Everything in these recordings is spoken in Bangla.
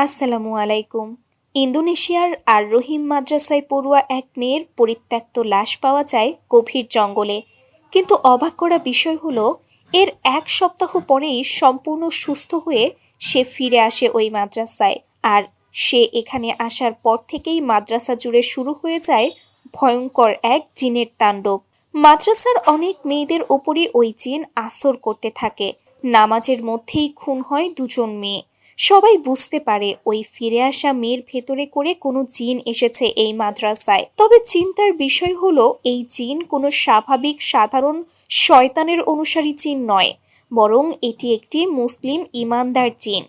আসসালামু আলাইকুম। ইন্দোনেশিয়ার আর রহিম মাদ্রাসায় পড়ুয়া এক মেয়ের পরিত্যক্ত লাশ পাওয়া যায় গভীর জঙ্গলে। কিন্তু অবাক করা বিষয় হলো, এর এক সপ্তাহ পরেই সম্পূর্ণ সুস্থ হয়ে সে ফিরে আসে ওই মাদ্রাসায়। আর সে এখানে আসার পর থেকেই মাদ্রাসা জুড়ে শুরু হয়ে যায় ভয়ঙ্কর এক জিনের তাণ্ডব। মাদ্রাসার অনেক মেয়েদের ওপরই ওই জিন আসর করতে থাকে। নামাজের মধ্যেই খুন হয় দুজন মেয়ে। সবাই বুঝতে পারে ওই ফিরে আসা মেয়ের ভেতরে করে কোনো জিন এসেছে এই মাদ্রাসায়। তবে চিন্তার বিষয় হলো, এই জিন কোনো স্বাভাবিক সাধারণ শয়তানের অনুসারী জিন নয়, বরং এটি একটি মুসলিম ইমানদার জিন,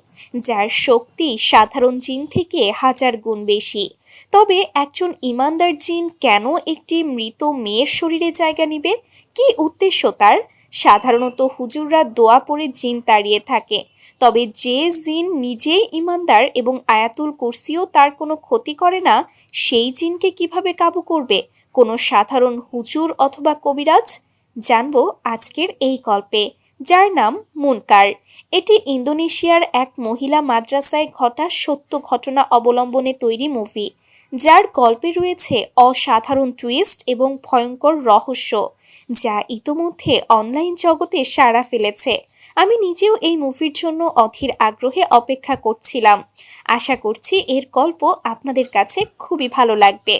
যার শক্তি সাধারণ জিন থেকে হাজার গুণ বেশি। তবে একজন ইমানদার জিন কেন একটি মৃত মেয়ের শরীরে জায়গা নেবে? কি উদ্দেশ্য তার? সাধারণত হুজুররা দোয়া পড়ে জিন তাড়িয়ে থাকে। তবে যে জিন নিজেই ইমানদার এবং আয়াতুল কুরসিও তার কোনো ক্ষতি করে না, সেই জিনকে কিভাবে কাবু করবে কোনো সাধারণ হুজুর অথবা কবিরাজ? জানবো আজকের এই গল্পে, যার নাম মুনকার। এটি ইন্দোনেশিয়ার এক মহিলা মাদ্রাসায় ঘটা সত্য ঘটনা অবলম্বনে তৈরি মুভি, যার গল্পে রয়েছে অসাধারণ টুইস্ট এবং ভয়ঙ্কর রহস্য, যা ইতোমধ্যে অনলাইন জগতে সাড়া ফেলেছে। আমি নিজেও এই মুভির জন্য অধীর আগ্রহে অপেক্ষা করছিলাম। আশা করছি এর গল্প আপনাদের কাছে খুবই ভালো লাগবে।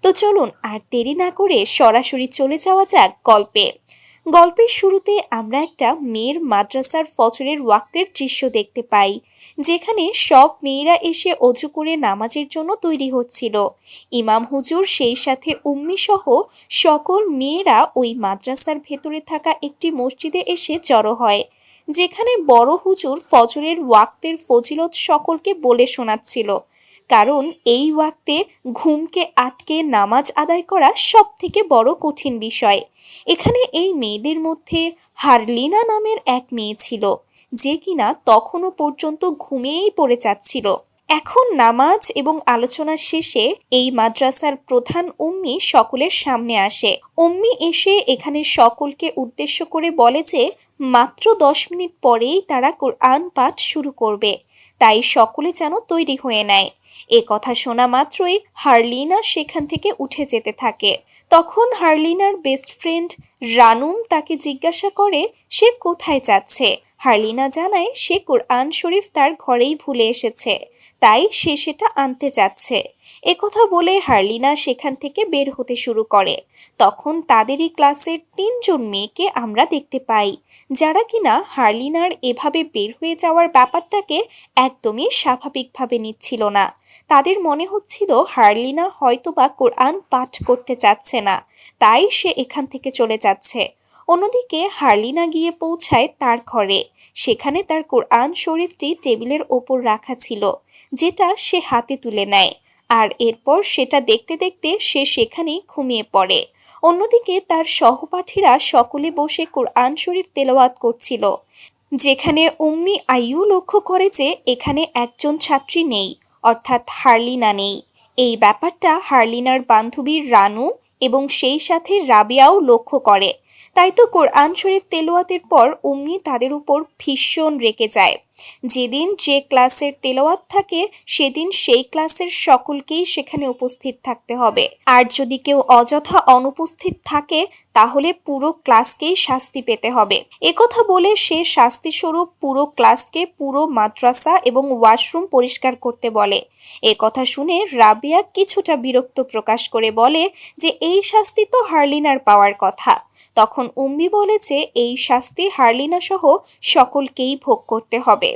তো চলুন আর দেরি না করে সরাসরি চলে যাওয়া যাক গল্পে। গল্পের শুরুতে আমরা একটা মেয়ের মাদ্রাসার ফজরের ওয়াক্তের দৃশ্য দেখতে পাই, যেখানে সব মেয়েরা এসে অজু করে নামাজের জন্য তৈরি হচ্ছিল। ইমাম হুজুর সেই সাথে উম্মি সহ সকল মেয়েরা ওই মাদ্রাসার ভেতরে থাকা একটি মসজিদে এসে জড়ো হয়, যেখানে বড় হুজুর ফজরের ওয়াক্তের ফজিলত সকলকে বলে শোনাচ্ছিল। কারণ এই ওয়াক্তে ঘুমকে আটকে নামাজ আদায় করা সব থেকে বড় কঠিন বিষয়। এখানে এই মেয়েদের মধ্যে হারলিনা নামের এক মেয়ে ছিল, যে কিনা তখনও পর্যন্ত ঘুমিয়েই পড়ে যাচ্ছিল। এখন নামাজ এবং আলোচনা শেষে এই মাদ্রাসার প্রধান উম্মি সকলের সামনে আসে। উম্মি এসে এখানে সকলকে উদ্দেশ্য করে বলে যে মাত্র 10 মিনিট পরেই তারা কোরআন পাঠ শুরু করবে, তাই সকলে যেন তৈরি হয়ে নেয়। এ কথা শোনা মাত্রই হারলিনা সেখান থেকে উঠে যেতে থাকে। তখন হারলিনার বেস্ট ফ্রেন্ড রানুম তাকে জিজ্ঞাসা করে সে কোথায় যাচ্ছে। হারলিনা জানায় সে কোরআন শরীফ তার ঘরেই ভুলে এসেছে, তাই সে সেটা আনতে যাচ্ছে। একথা বলে হারলিনা সেখান থেকে বের হতে শুরু করে। তখন তাদেরই ক্লাসের 3জন মেয়েকে আমরা দেখতে পাই, যারা কিনা হারলিনার এভাবে বের হয়ে যাওয়ার ব্যাপারটাকে একদমই স্বাভাবিকভাবে নিচ্ছিল না। তাদের মনে হচ্ছিল হারলিনা হয়তোবা কোরআন পাঠ করতে চাচ্ছে না, তাই সে এখান থেকে চলে যাচ্ছে। অন্যদিকে হারলিনা গিয়ে পৌঁছায় তার ঘরে। সেখানে তার কোরআন শরীফটি টেবিলের ওপর রাখা ছিল, যেটা সে হাতে তুলে নেয়। আর এরপর সেটা দেখতে দেখতে সে সেখানেই ঘুমিয়ে পড়ে। অন্যদিকে তার সহপাঠীরা সকলে বসে কোরআন শরীফ তেলাওয়াত করছিল, যেখানে উম্মি আইয়ু লক্ষ্য করে যে এখানে একজন ছাত্রী নেই, অর্থাৎ হারলিনা নেই। এই ব্যাপারটা হারলিনার বান্ধবী রানু এবং সেই সাথে রাবিয়াও লক্ষ্য করে। তাই তো কোরআন শরীফ তেলাওয়াতের পর উম্মি তাদের উপর ভীষণ রেগে যায়। যেদিন যে ক্লাসের তেলাওয়াত থাকে সেদিন সেই ক্লাসের সকলকেই সেখানে উপস্থিত থাকতে হবে, আর যদি কেউ অযথা অনুপস্থিত থাকে তাহলে পুরো ক্লাসকেই শাস্তি পেতে হবে। একথা বলে সে শাস্তি স্বরূপ পুরো ক্লাসকে, পুরো মাদ্রাসা এবং ওয়াশরুম পরিষ্কার করতে বলে। একথা শুনে রাবিয়া কিছুটা বিরক্ত প্রকাশ করে বলে যে এই শাস্তি তো হারলিনার পাওয়ার কথা। তখন উম্মি বলে যে এই শাস্তি হারলিনা সহ সকলকেই ভোগ করতে হবে।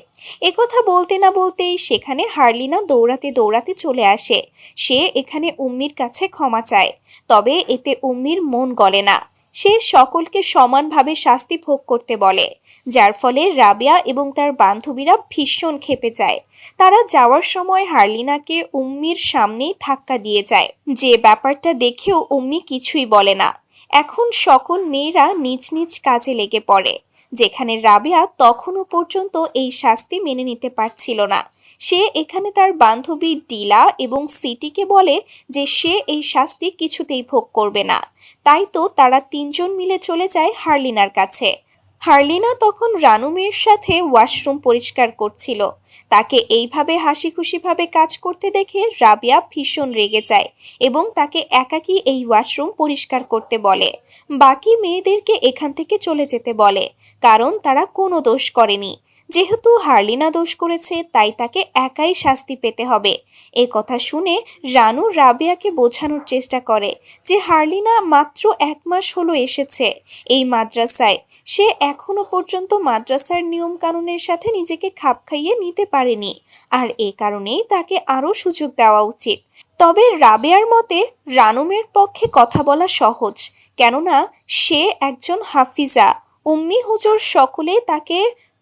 একথা বলতে না বলতেই সেখানে হারলিনা দৌড়াতে দৌড়াতে চলে আসে। সে এখানে উম্মির কাছে ক্ষমা চায়, তবে এতে উম্মির মন গলে না। সে সকলকে সমানভাবে শাস্তি ভোগ করতে বলে, যার ফলে রাবিয়া এবং তার বান্ধবীরা ভীষণ ক্ষেপে যায়। তারা যাওয়ার সময় হারলিনাকে উম্মির সামনেই ধাক্কা দিয়ে যায়, যে ব্যাপারটা দেখেও উম্মি কিছুই বলে না। এখন সকল মেয়েরা নিজ নিজ কাজে লেগে পড়ে, যেখানে রাবিয়া তখনও পর্যন্ত এই শাস্তি মেনে নিতে পারছিল না। সে এখানে তার বান্ধবী ডিলা এবং সিটিকে বলে যে সে এই শাস্তি কিছুতেই ভোগ করবে না। তাই তো তারা 3জন মিলে চলে যায় হারলিনার কাছে। হার্লিনা তখন রানুমের সাথে ওয়াশরুম পরিষ্কার করছিল। তাকে এইভাবে হাসি খুশিভাবে কাজ করতে দেখে রাবিয়া ভীষণ রেগে যায় এবং তাকে একাকী এই ওয়াশরুম পরিষ্কার করতে বলে। বাকি মেয়েদেরকে এখান থেকে চলে যেতে বলে, কারণ তারা কোনো দোষ করেনি। যেহেতু হার্লিনা দোষ করেছে, তাই তাকে একাই শাস্তি পেতে হবে। এ কথা শুনে রানু রাবিয়াকে বোঝানোর চেষ্টা করে যে হার্লিনা মাত্র 1 মাস হলো এসেছে এই মাদ্রাসায়। সে এখনো পর্যন্ত মাদ্রাসার নিয়ম কানুনের সাথে নিজেকে খাপ খাইয়ে নিতে পারেনি, আর এ কারণেই তাকে আরও সুযোগ দেওয়া উচিত। তবে রাবেয়ার মতে রানুমের পক্ষে কথা বলা সহজ, কেননা সে একজন হাফিজা। উম্মি হুজুর সকলে তাকে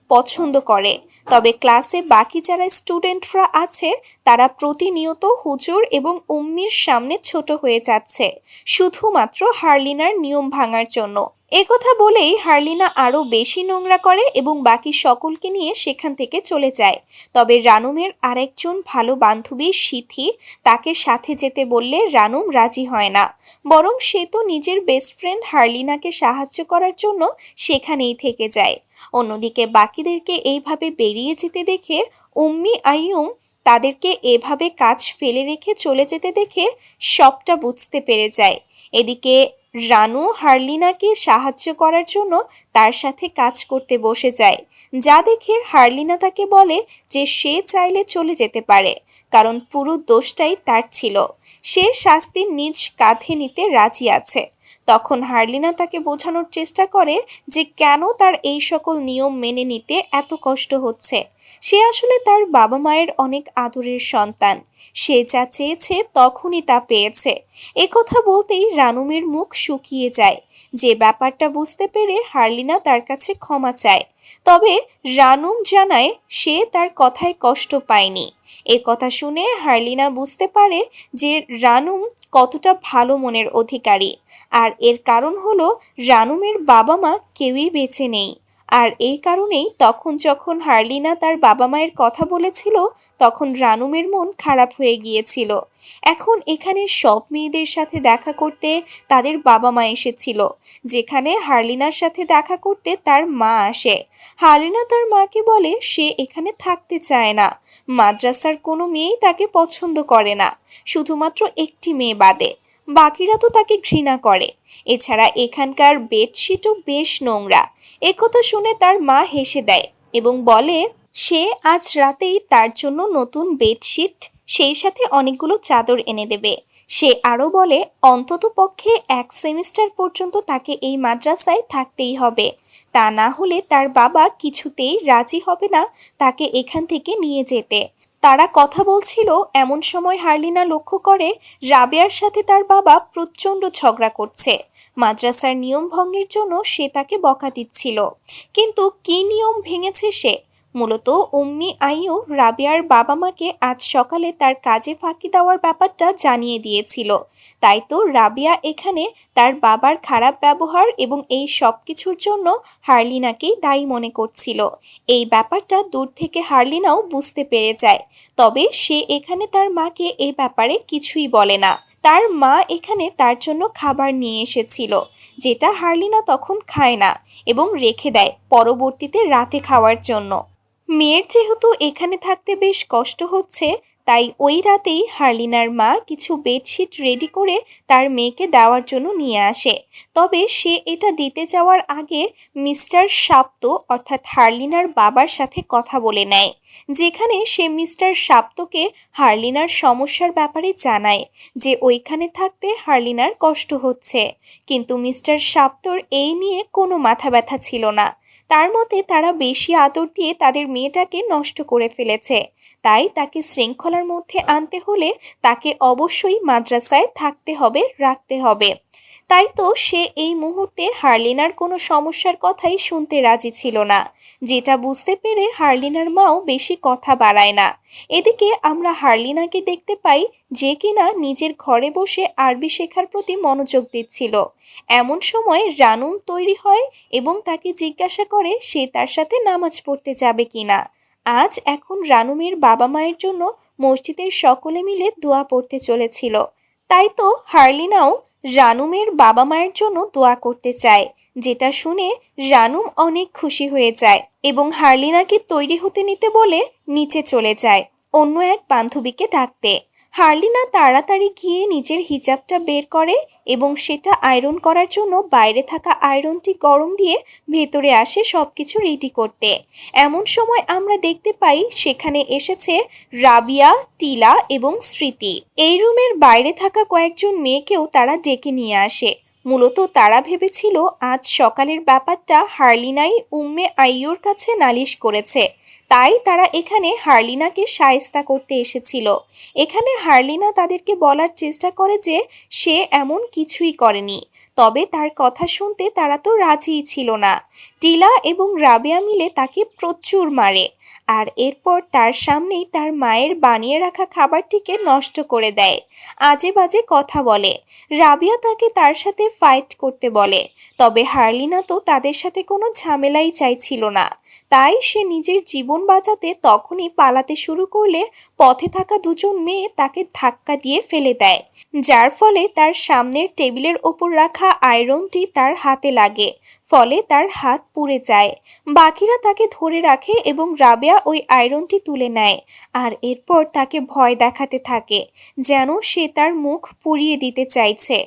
পছন্দ করে। তবে ক্লাসে বাকি যারা স্টুডেন্টরা আছে তারা প্রতিনিয়ত হুজুর এবং উম্মির সামনে ছোট হয়ে যাচ্ছে, শুধুমাত্র হার্লিনার নিয়ম ভাঙার জন্য। একথা বলেই হার্লিনা আরও বেশি নোংরা করে এবং বাকি সকলকে নিয়ে সেখান থেকে চলে যায়। তবে রানুমের আরেকজন ভালো বান্ধবী সিথি তাকে সাথে যেতে বললে রানুম রাজি হয় না, বরং সে তো নিজের বেস্ট ফ্রেন্ড হার্লিনাকে সাহায্য করার জন্য সেখানেই থেকে যায়। অন্যদিকে বাকিদেরকে এইভাবে বেরিয়ে যেতে দেখে উম্মি আইয়ুম তাদেরকে এভাবে কাজ ফেলে রেখে চলে যেতে দেখে সবটা বুঝতে পেরে যায়। এদিকে রানু হার্লিনাকে সাহায্য করার জন্য তার সাথে কাজ করতে বসে যায়, যা দেখে হার্লিনা তাকে বলে যে সে চাইলে চলে যেতে পারে, কারণ পুরো দোষটাই তার ছিল। সে শাস্তি নিজ কাঁধে নিতে রাজি আছে। তখন হার্লিনা তাকে বোঝানোর চেষ্টা করে যে কেন তার এই সকল নিয়ম মেনে নিতে এত কষ্ট হচ্ছে। সে আসলে তার বাবা মায়ের অনেক আদরের সন্তান। সে যা চেয়েছে তখনই তা পেয়েছে। একথা বলতেই রানুমের মুখ শুকিয়ে যায়। যে ব্যাপারটা বুঝতে পেরে হার্লিনা তার কাছে ক্ষমা চায়। তবে রানুম জানায় সে তার কথায় কষ্ট পায়নি। এ কথা শুনে হার্লিনা বুঝতে পারে যে রানুম কতটা ভালো মনের অধিকারী, আর এর কারণ হলো রানুমের বাবা মা কেউই বেঁচে নেই। আর এই কারণেই তখন যখন হার্লিনা তার বাবা মায়ের কথা বলেছিল তখন রানুমের মন খারাপ হয়ে গিয়েছিল। এখন এখানে সব মেয়েদের সাথে দেখা করতে তাদের বাবা মা এসেছিল, যেখানে হার্লিনার সাথে দেখা করতে তার মা আসে। হার্লিনা তার মাকে বলে সে এখানে থাকতে চায় না। মাদ্রাসার কোনো মেয়েই তাকে পছন্দ করে না, শুধুমাত্র একটি মেয়ে বাদে। বাকিরা তো তাকে ঘৃণা করে। এছাড়া এখানকার বেডশিটও বেশ নোংরা। একথা শুনে তার মা হেসে দেয় এবং বলে সে আজ রাতেই তার জন্য নতুন বেডশিট সেই সাথে অনেকগুলো চাদর এনে দেবে। সে আরও বলে অন্তত পক্ষে 1 সেমিস্টার পর্যন্ত তাকে এই মাদ্রাসায় থাকতেই হবে, তা না হলে তার বাবা কিছুতেই রাজি হবে না তাকে এখান থেকে নিয়ে যেতে। তারা কথা বলছিল এমন সময় হার্লিনা লক্ষ্য করে রাবেয়ার সাথে তার বাবা প্রচণ্ড ঝগড়া করছে। মাদ্রাসার নিয়ম ভঙ্গের জন্য সে তাকে বকা দিচ্ছিল। কিন্তু কী নিয়ম ভেঙেছে সে? মূলত উম্মি আইয়ু রাবেয়ার বাবা মাকে আজ সকালে তার কাজে ফাঁকি দেওয়ার ব্যাপারটা জানিয়ে দিয়েছিল। তাই তো রাবেয়া এখানে তার বাবার খারাপ ব্যবহার এবং এই সব কিছুর জন্য হার্লিনাকেই দায়ী মনে করছিল। এই ব্যাপারটা দূর থেকে হার্লিনাও বুঝতে পেরে যায়। তবে সে এখানে তার মাকে এই ব্যাপারে কিছুই বলে না। তার মা এখানে তার জন্য খাবার নিয়ে এসেছিল, যেটা হার্লিনা তখন খায় না এবং রেখে দেয় পরবর্তীতে রাতে খাওয়ার জন্য। মেয়ের যেহেতু এখানে থাকতে বেশ কষ্ট হচ্ছে, তাই ওই রাতেই হার্লিনার মা কিছু বেডশিট রেডি করে তার মেয়েকে দেওয়ার জন্য নিয়ে আসে। তবে সে এটা দিতে যাওয়ার আগে মিস্টার শাপ্ত অর্থাৎ হার্লিনার বাবার সাথে কথা বলে নেয়, যেখানে সে মিস্টার শাপ্তকে হার্লিনার সমস্যার ব্যাপারে জানায় যে ওইখানে থাকতে হার্লিনার কষ্ট হচ্ছে। কিন্তু মিস্টার শাপ্তর এই নিয়ে কোনো মাথা ব্যথা ছিল না। তার মতে তারা বেশি আদর দিয়ে তাদের মেয়েটাকে নষ্ট করে ফেলেছে, তাই তাকে শৃঙ্খলার মধ্যে আনতে হলে তাকে অবশ্যই মাদ্রাসায় থাকতে হবে, রাখতে হবে। তাই তো সে এই মুহূর্তে হার্লিনার কোনো সমস্যার কথাই শুনতে রাজি ছিল না, যেটা বুঝতে পেরে হার্লিনার মাও বেশি কথা বাড়ায় না। এদিকে আমরা হার্লিনাকে দেখতে পাই যে কিনা নিজের ঘরে বসে আরবি শেখার প্রতি মনোযোগ দিচ্ছিল। এমন সময় রানুম তৈরি হয় এবং তাকে জিজ্ঞাসা করে সে তার সাথে নামাজ পড়তে যাবে কিনা। আজ এখন রানুমের বাবা মায়ের জন্য মসজিদের সকলে মিলে দোয়া পড়তে চলেছিল। তাই তো হার্লিনাও রানুমের বাবা মায়ের জন্য দোয়া করতে চায়, যেটা শুনে রানুম অনেক খুশি হয়ে যায় এবং হার্লিনাকে তৈরি হতে নিতে বলে নিচে চলে যায় অন্য এক বান্ধবীকে ডাকতে। হার্লিনা তাড়াতাড়ি গিয়ে নিজের হিজাবটা বের করে এবং সেটা আয়রন করার জন্য বাইরে থাকা আয়রনটি গরম দিয়ে ভেতরে আসে সবকিছু রেডি করতে। এমন সময় আমরা দেখতে পাই সেখানে এসেছে রাবিয়া, টিলা এবং স্মৃতি। এই রুমের বাইরে থাকা কয়েকজন মেয়েকেও তারা ডেকে নিয়ে আসে। মূলত তারা ভেবেছিল আজ সকালের ব্যাপারটা হার্লিনাই উম্মে আইয়ুর কাছে নালিশ করেছে, তাই তারা এখানে হার্লিনাকে শায়েস্তা করতে এসেছিল। এখানে হার্লিনা তাদেরকে বলার চেষ্টা করে যে সে এমন কিছুই করেনি, তবে তার কথা শুনতে তারা তো রাজিই ছিল না। টিলা এবং রাবেয়া মিলে তাকে প্রচুর মারে আর এরপর তার সামনেই তার মায়ের বানিয়ে রাখা খাবারটিকে নষ্ট করে দেয়, আজে বাজে কথা বলে। রাবিয়া তাকে তার সাথে ফাইট করতে বলে, তবে হার্লিনা তো তাদের সাথে কোনো ঝামেলাই চাইছিল না, তাই সে নিজের জীবন বাঁচাতে তখনই পালাতে শুরু করলে পথে থাকা দুজন মেয়ে তাকে ধাক্কা দিয়ে ফেলে দেয়, যার ফলে তার সামনের টেবিলের ওপর রাখা আয়রনটি তার হাতে লাগে, ফলে তার হাত পুড়ে যায়। বাকিরা তাকে ধরে রাখে এবং রাবেয়া ওই আয়রনটি তুলে নেয় আর এরপর তাকে ভয় দেখাতে থাকে যেন সে তার মুখ পুড়িয়ে দিতে চাইছে,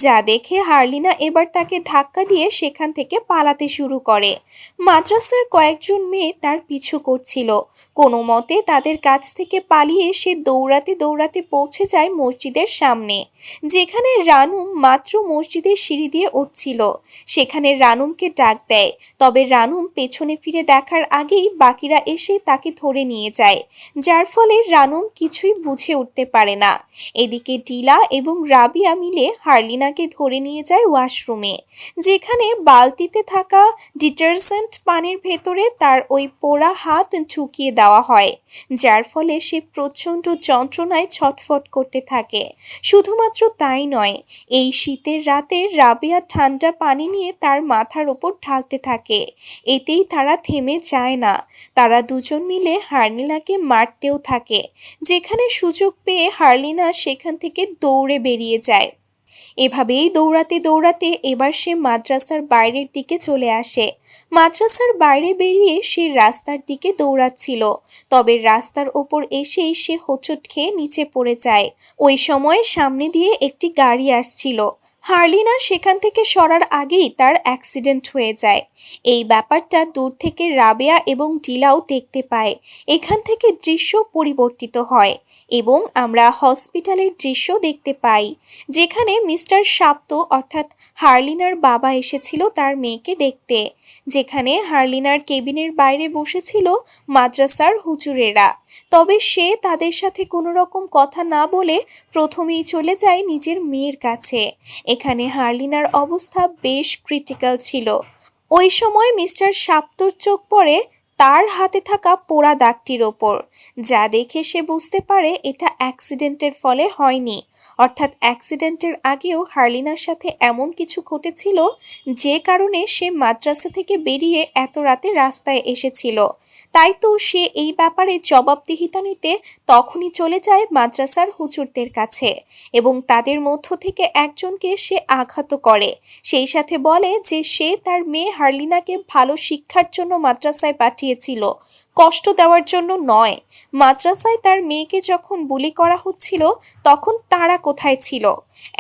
যা দেখে হার্লিনা এবার তাকে ধাক্কা দিয়ে সেখান থেকে পালাতে শুরু করে। মাদ্রাসার কয়েকজন মেয়ে তার পিছু করছিল, কোনো মতে তাদের কাছ থেকে পালিয়ে সে দৌড়াতে দৌড়াতে পৌঁছে যায় মসজিদের সামনে, যেখানে রানুম মাত্র মসজিদের সিঁড়ি দিয়ে উঠছিল। সেখানে রানুমকে ডাক দেয়, তবে রানুম পেছনে ফিরে দেখার আগেই বাকিরা এসে তাকে ধরে নিয়ে যায়, যার ফলে রানুম কিছুই বুঝে উঠতে পারে না। এদিকে টিলা এবং রাবিয়া মিলে হার্লিনাকে ধরে নিয়ে যায় ওয়াশরুমে, যেখানে বালতিতে থাকা ডিটারজেন্ট পানির ভেতরে তার ওই পোড়া হাত ঢুকিয়ে দেওয়া হয়, যার ফলে সে প্রচণ্ড যন্ত্রণায় ছটফট করতে থাকে। শুধুমাত্র তাই নয়, এই শীতের রাতে রাবেয়া ঠান্ডা পানি নিয়ে তার মাথার ওপর ঢালতে থাকে। এতেই তারা থেমে যায় না, তারা দুজন মিলে হার্লিনাকে মারতেও থাকে, যেখানে সুযোগ পেয়ে হার্লিনা সেখান থেকে দৌড়ে বেরিয়ে যায়। এভাবেই দৌড়াতে দৌড়াতে এবার সে মাদ্রাসার বাইরের দিকে চলে আসে। মাদ্রাসার বাইরে বেরিয়ে সে রাস্তার দিকে দৌড়াচ্ছিল, তবে রাস্তার ওপর এসেই সে হোঁচট খেয়ে নিচে পড়ে যায়। ওই সময় সামনে দিয়ে একটি গাড়ি আসছিল, হার্লিনা সেখান থেকে সরার আগেই তার অ্যাক্সিডেন্ট হয়ে যায়। এই ব্যাপারটা দূর থেকে রাবেয়া এবং টিলাও দেখতে পায়। এখান থেকে দৃশ্য পরিবর্তিত হয় এবং আমরা হসপিটালের দৃশ্য দেখতে পাই, যেখানে মিস্টার শাপ্ত অর্থাৎ হার্লিনার বাবা এসেছিল তার মেয়েকে দেখতে, যেখানে হার্লিনার কেবিনের বাইরে বসেছিল মাদ্রাসার হুজুরেরা। তবে সে তাদের সাথে কোনো রকম কথা না বলে প্রথমেই চলে যায় নিজের মেয়ের কাছে। এখানে হার্লিনার অবস্থা বেশ ক্রিটিক্যাল ছিল। ওই সময় মিস্টার শাপ্তর চোখ পড়ে তার হাতে থাকা পোড়া দাগটির ওপর, যা দেখে সে বুঝতে পারে এটা অ্যাক্সিডেন্টের ফলে হয়নি, অর্থাৎ অ্যাক্সিডেন্টের আগেও হার্লিনার সাথে এমন কিছু ঘটেছিল যে কারণে সে মাদ্রাসা থেকে বেরিয়ে এত রাতে রাস্তায় এসেছিল। তাই তো সে এই ব্যাপারে জবাবদিহিতা নিতে তখনই চলে যায় মাদ্রাসার হুজুরদের কাছে এবং তাদের মধ্য থেকে একজনকে সে আঘাত করে, সেই সাথে বলে যে সে তার মেয়ে হার্লিনাকে ভালো শিক্ষার জন্য মাদ্রাসায় পাঠিয়েছিল, কষ্ট দেওয়ার জন্য নয়। মাদ্রাসায় তার মেয়েকে যখন বুলি করা হচ্ছিল তখন তারা কোথায় ছিল?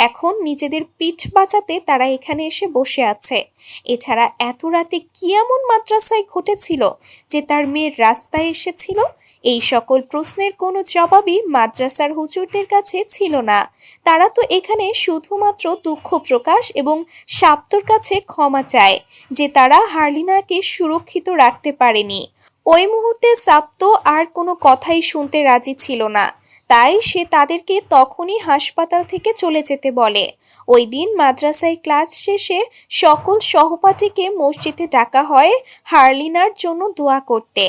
এখন নিজেদের পিঠ বাঁচাতে তারা এখানে এসে বসে আছে। এছাড়া এত রাতে কি এমন মাদ্রাসায় ঘটেছিল যে তার মেয়ের রাস্তায় এসেছিল? এই সকল প্রশ্নের কোনো জবাবই মাদ্রাসার হুজুরদের কাছে ছিল না। তারা তো এখানে শুধুমাত্র দুঃখ প্রকাশ এবং শাপ্তর কাছে ক্ষমা চায় যে তারা হার্লিনাকে সুরক্ষিত রাখতে পারেনি। ওই মুহূর্তে শাপ্ত আর কোনো কথাই শুনতে রাজি ছিল না, তাই সে তাদেরকে তখনই হাসপাতাল থেকে চলে যেতে বলে। ওই দিন মাদ্রাসায় ক্লাস শেষে সকল সহপাঠীকে মসজিদে ডাকা হয় হার্লিনার জন্য দোয়া করতে,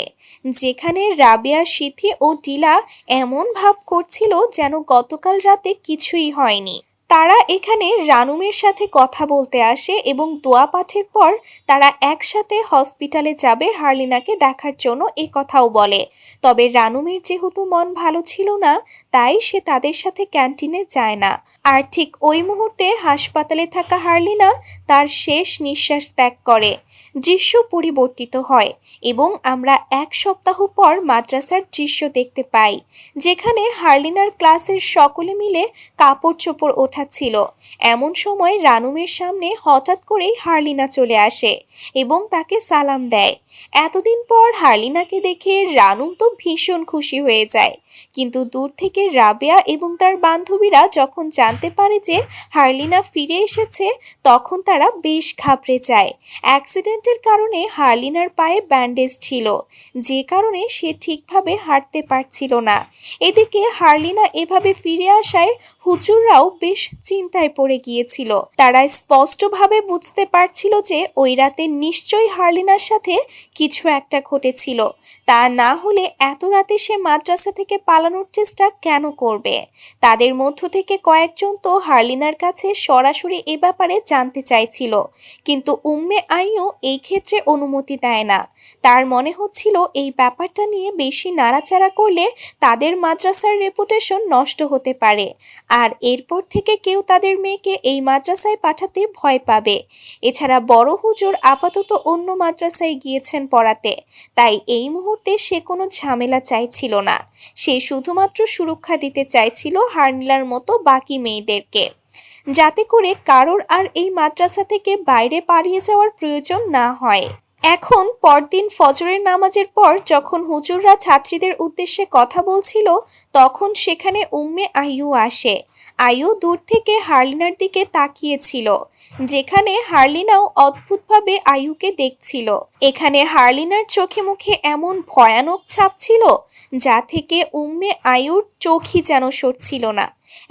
যেখানে রাবেয়া, সিথি ও টিলা এমন ভাব করছিল যেন গতকাল রাতে কিছুই হয়নি। তারা এখানে রানুমের সাথে কথা বলতে আসে এবং দোয়া পাঠের পর তারা একসাথে হসপিটালে যাবে হার্লিনাকে দেখার জন্য এ কথাও বলে। তবে রানুমের যেহেতু মন ভালো ছিল না, তাই সে তাদের সাথে ক্যান্টিনে যায় না। আর ঠিক ওই মুহূর্তে হাসপাতালে থাকা হার্লিনা তার শেষ নিঃশ্বাস ত্যাগ করে। দৃশ্য পরিবর্তিত হয় এবং আমরা এক সপ্তাহ পর মাদ্রাসার দৃশ্য দেখতে পাই, যেখানে হার্লিনার ক্লাসের সকলে মিলে কাপড় চোপড় ওঠাচ্ছিল। এমন সময় রানুমের সামনে হঠাৎ করেই হার্লিনা চলে আসে এবং তাকে সালাম দেয়। এতদিন পর হার্লিনাকে দেখে রানুম তো ভীষণ খুশি হয়ে যায়, কিন্তু দূর থেকে রাবেয়া এবং তার বান্ধবীরা যখন জানতে পারে যে হার্লিনা ফিরে এসেছে, তখন তারা বেশ ঘাবড়ে যায়। অ্যাক্সিডেন্টের কারণে হার্লিনার পায়ে ব্যান্ডেজ ছিল, যে কারণে সে ঠিকভাবে হাঁটতে পারছিল না। এদিকে হার্লিনা এভাবে ফিরে আসায় হুজুররাও বেশ চিন্তায় পড়ে গিয়েছিল। তারা স্পষ্টভাবে বুঝতে পারছিল যে ওই রাতে নিশ্চয়ই হার্লিনার সাথে কিছু একটা ঘটেছিল, তা না হলে এত রাতে সে মাদ্রাসা থেকে পালানোর চেষ্টা কেন করবে। তাদের মধ্য থেকে কয়েকজন তো হার্লিনার কাছে সরাসরি এ ব্যাপারে জানতে চাইছিল, কিন্তু উম্মে আইয়ু এই ক্ষেত্রে অনুমতি দেয় না। তার মনে হচ্ছিল এই ব্যাপারটা নিয়ে বেশি নাড়াচাড়া করলে তাদের মাদ্রাসার রেপুটেশন নষ্ট হতে পারে, আর এরপর থেকে কেউ তাদের মেয়েকে এই মাদ্রাসায় পাঠাতে ভয় পাবে। এছাড়া বড় হুজুর আপাতত অন্য মাদ্রাসায় গিয়েছেন পড়াতে, তাই এই মুহূর্তে সে কোনো ঝামেলা চাইছিল না। সে শুধুমাত্র সুরক্ষা দিতে চাইছিল হার্নিলার মতো বাকি মেয়েদেরকে, যাতে করে কারোর আর এই মাদ্রাসা থেকে বাইরে পালিয়ে যাওয়ার প্রয়োজন না হয়। এখন পরদিন ফজরের নামাজের পর যখন হুজুররা ছাত্রীদের উদ্দেশ্যে কথা বলছিল, তখন সেখানে উম্মে আইয়ু আসে। আইয়ু দূর থেকে হার্লিনার দিকে তাকিয়েছিল, যেখানে হার্লিনাও অদ্ভুতভাবে আইয়ুকে দেখছিল। এখানে হার্লিনার চোখে মুখে এমন ভয়ানক ছাপ ছিল, যা থেকে উম্মে আইয়ুর চোখই যেন সরছিল না।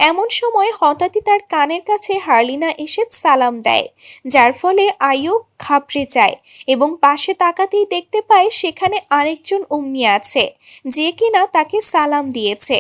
এমন সময় হঠাৎই তার কানের কাছে হার্লিনা এসে সালাম দেয়, যার ফলে আইয়ু ঘাবড়ে যায় এবং পাশে তাকাতেই দেখতে পায় সেখানে আরেকজন উম্মি আছে, যে কিনা তাকে সালাম দিয়েছে।